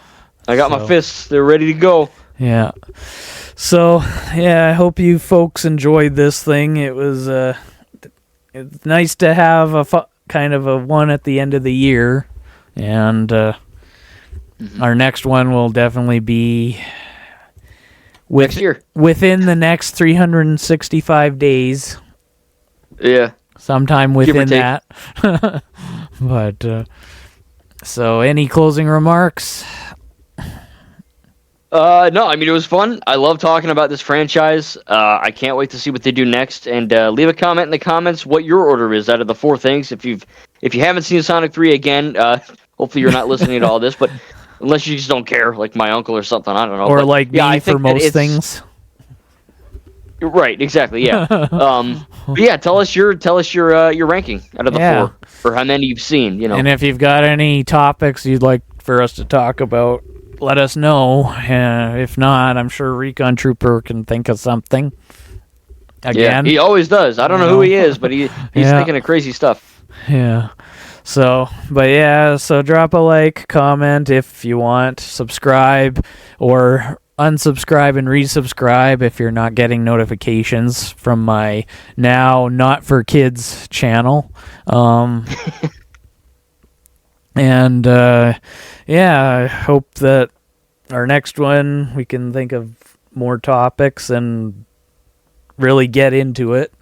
I got my So- fists. They're ready to go. Yeah. So, yeah, I hope you folks enjoyed this thing. It was it's nice to have a kind of a one at the end of the year. And our next one will definitely be Next year. within the next 365 days. Yeah. Sometime Give or within take. that. But, so any closing remarks? No, I mean, it was fun. I love talking about this franchise. I can't wait to see what they do next. And leave a comment in the comments what your order is out of the 4 things. If you haven't seen Sonic 3 again, hopefully you're not listening to all this. But unless you just don't care, like my uncle or something, I don't know. Or But, like yeah, me I for think that most it's- things? Right, exactly, yeah. But yeah, tell us your ranking out of the Yeah. 4, or how many you've seen. You know. And if you've got any topics you'd like for us to talk about, let us know. If not, I'm sure Recon Trooper can think of something. Again. Yeah, he always does. I don't know who he is, but he's Yeah. thinking of crazy stuff. Yeah. So, but yeah, so drop a like, comment if you want, subscribe, or unsubscribe and resubscribe if you're not getting notifications from my now Not For Kids channel. And yeah, I hope that our next one we can think of more topics and really get into it.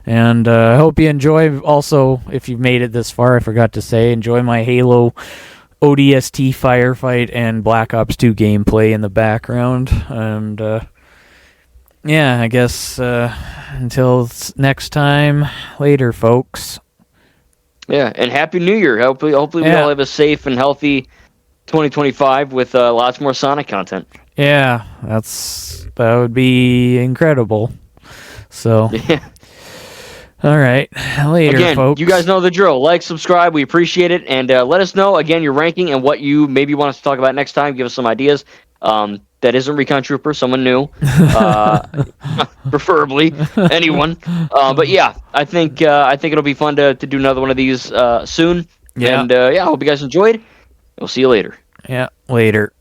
And I hope you enjoy. Also, if you've made it this far, I forgot to say, enjoy my Halo ODST firefight and Black Ops 2 gameplay in the background. And yeah, I guess until next time, later, folks. Yeah, and Happy New Year. Hopefully we Yeah. all have a safe and healthy 2025 with lots more Sonic content. Yeah, that would be incredible. So, Yeah. all right, later, Again, folks. you guys know the drill. Like, subscribe. We appreciate it. And let us know, again, your ranking and what you maybe want us to talk about next time. Give us some ideas. That isn't Recon Trooper, someone new. Preferably anyone. But yeah, I think it'll be fun to do another one of these soon. Yeah. And yeah, I hope you guys enjoyed. We'll see you later. Yeah, later.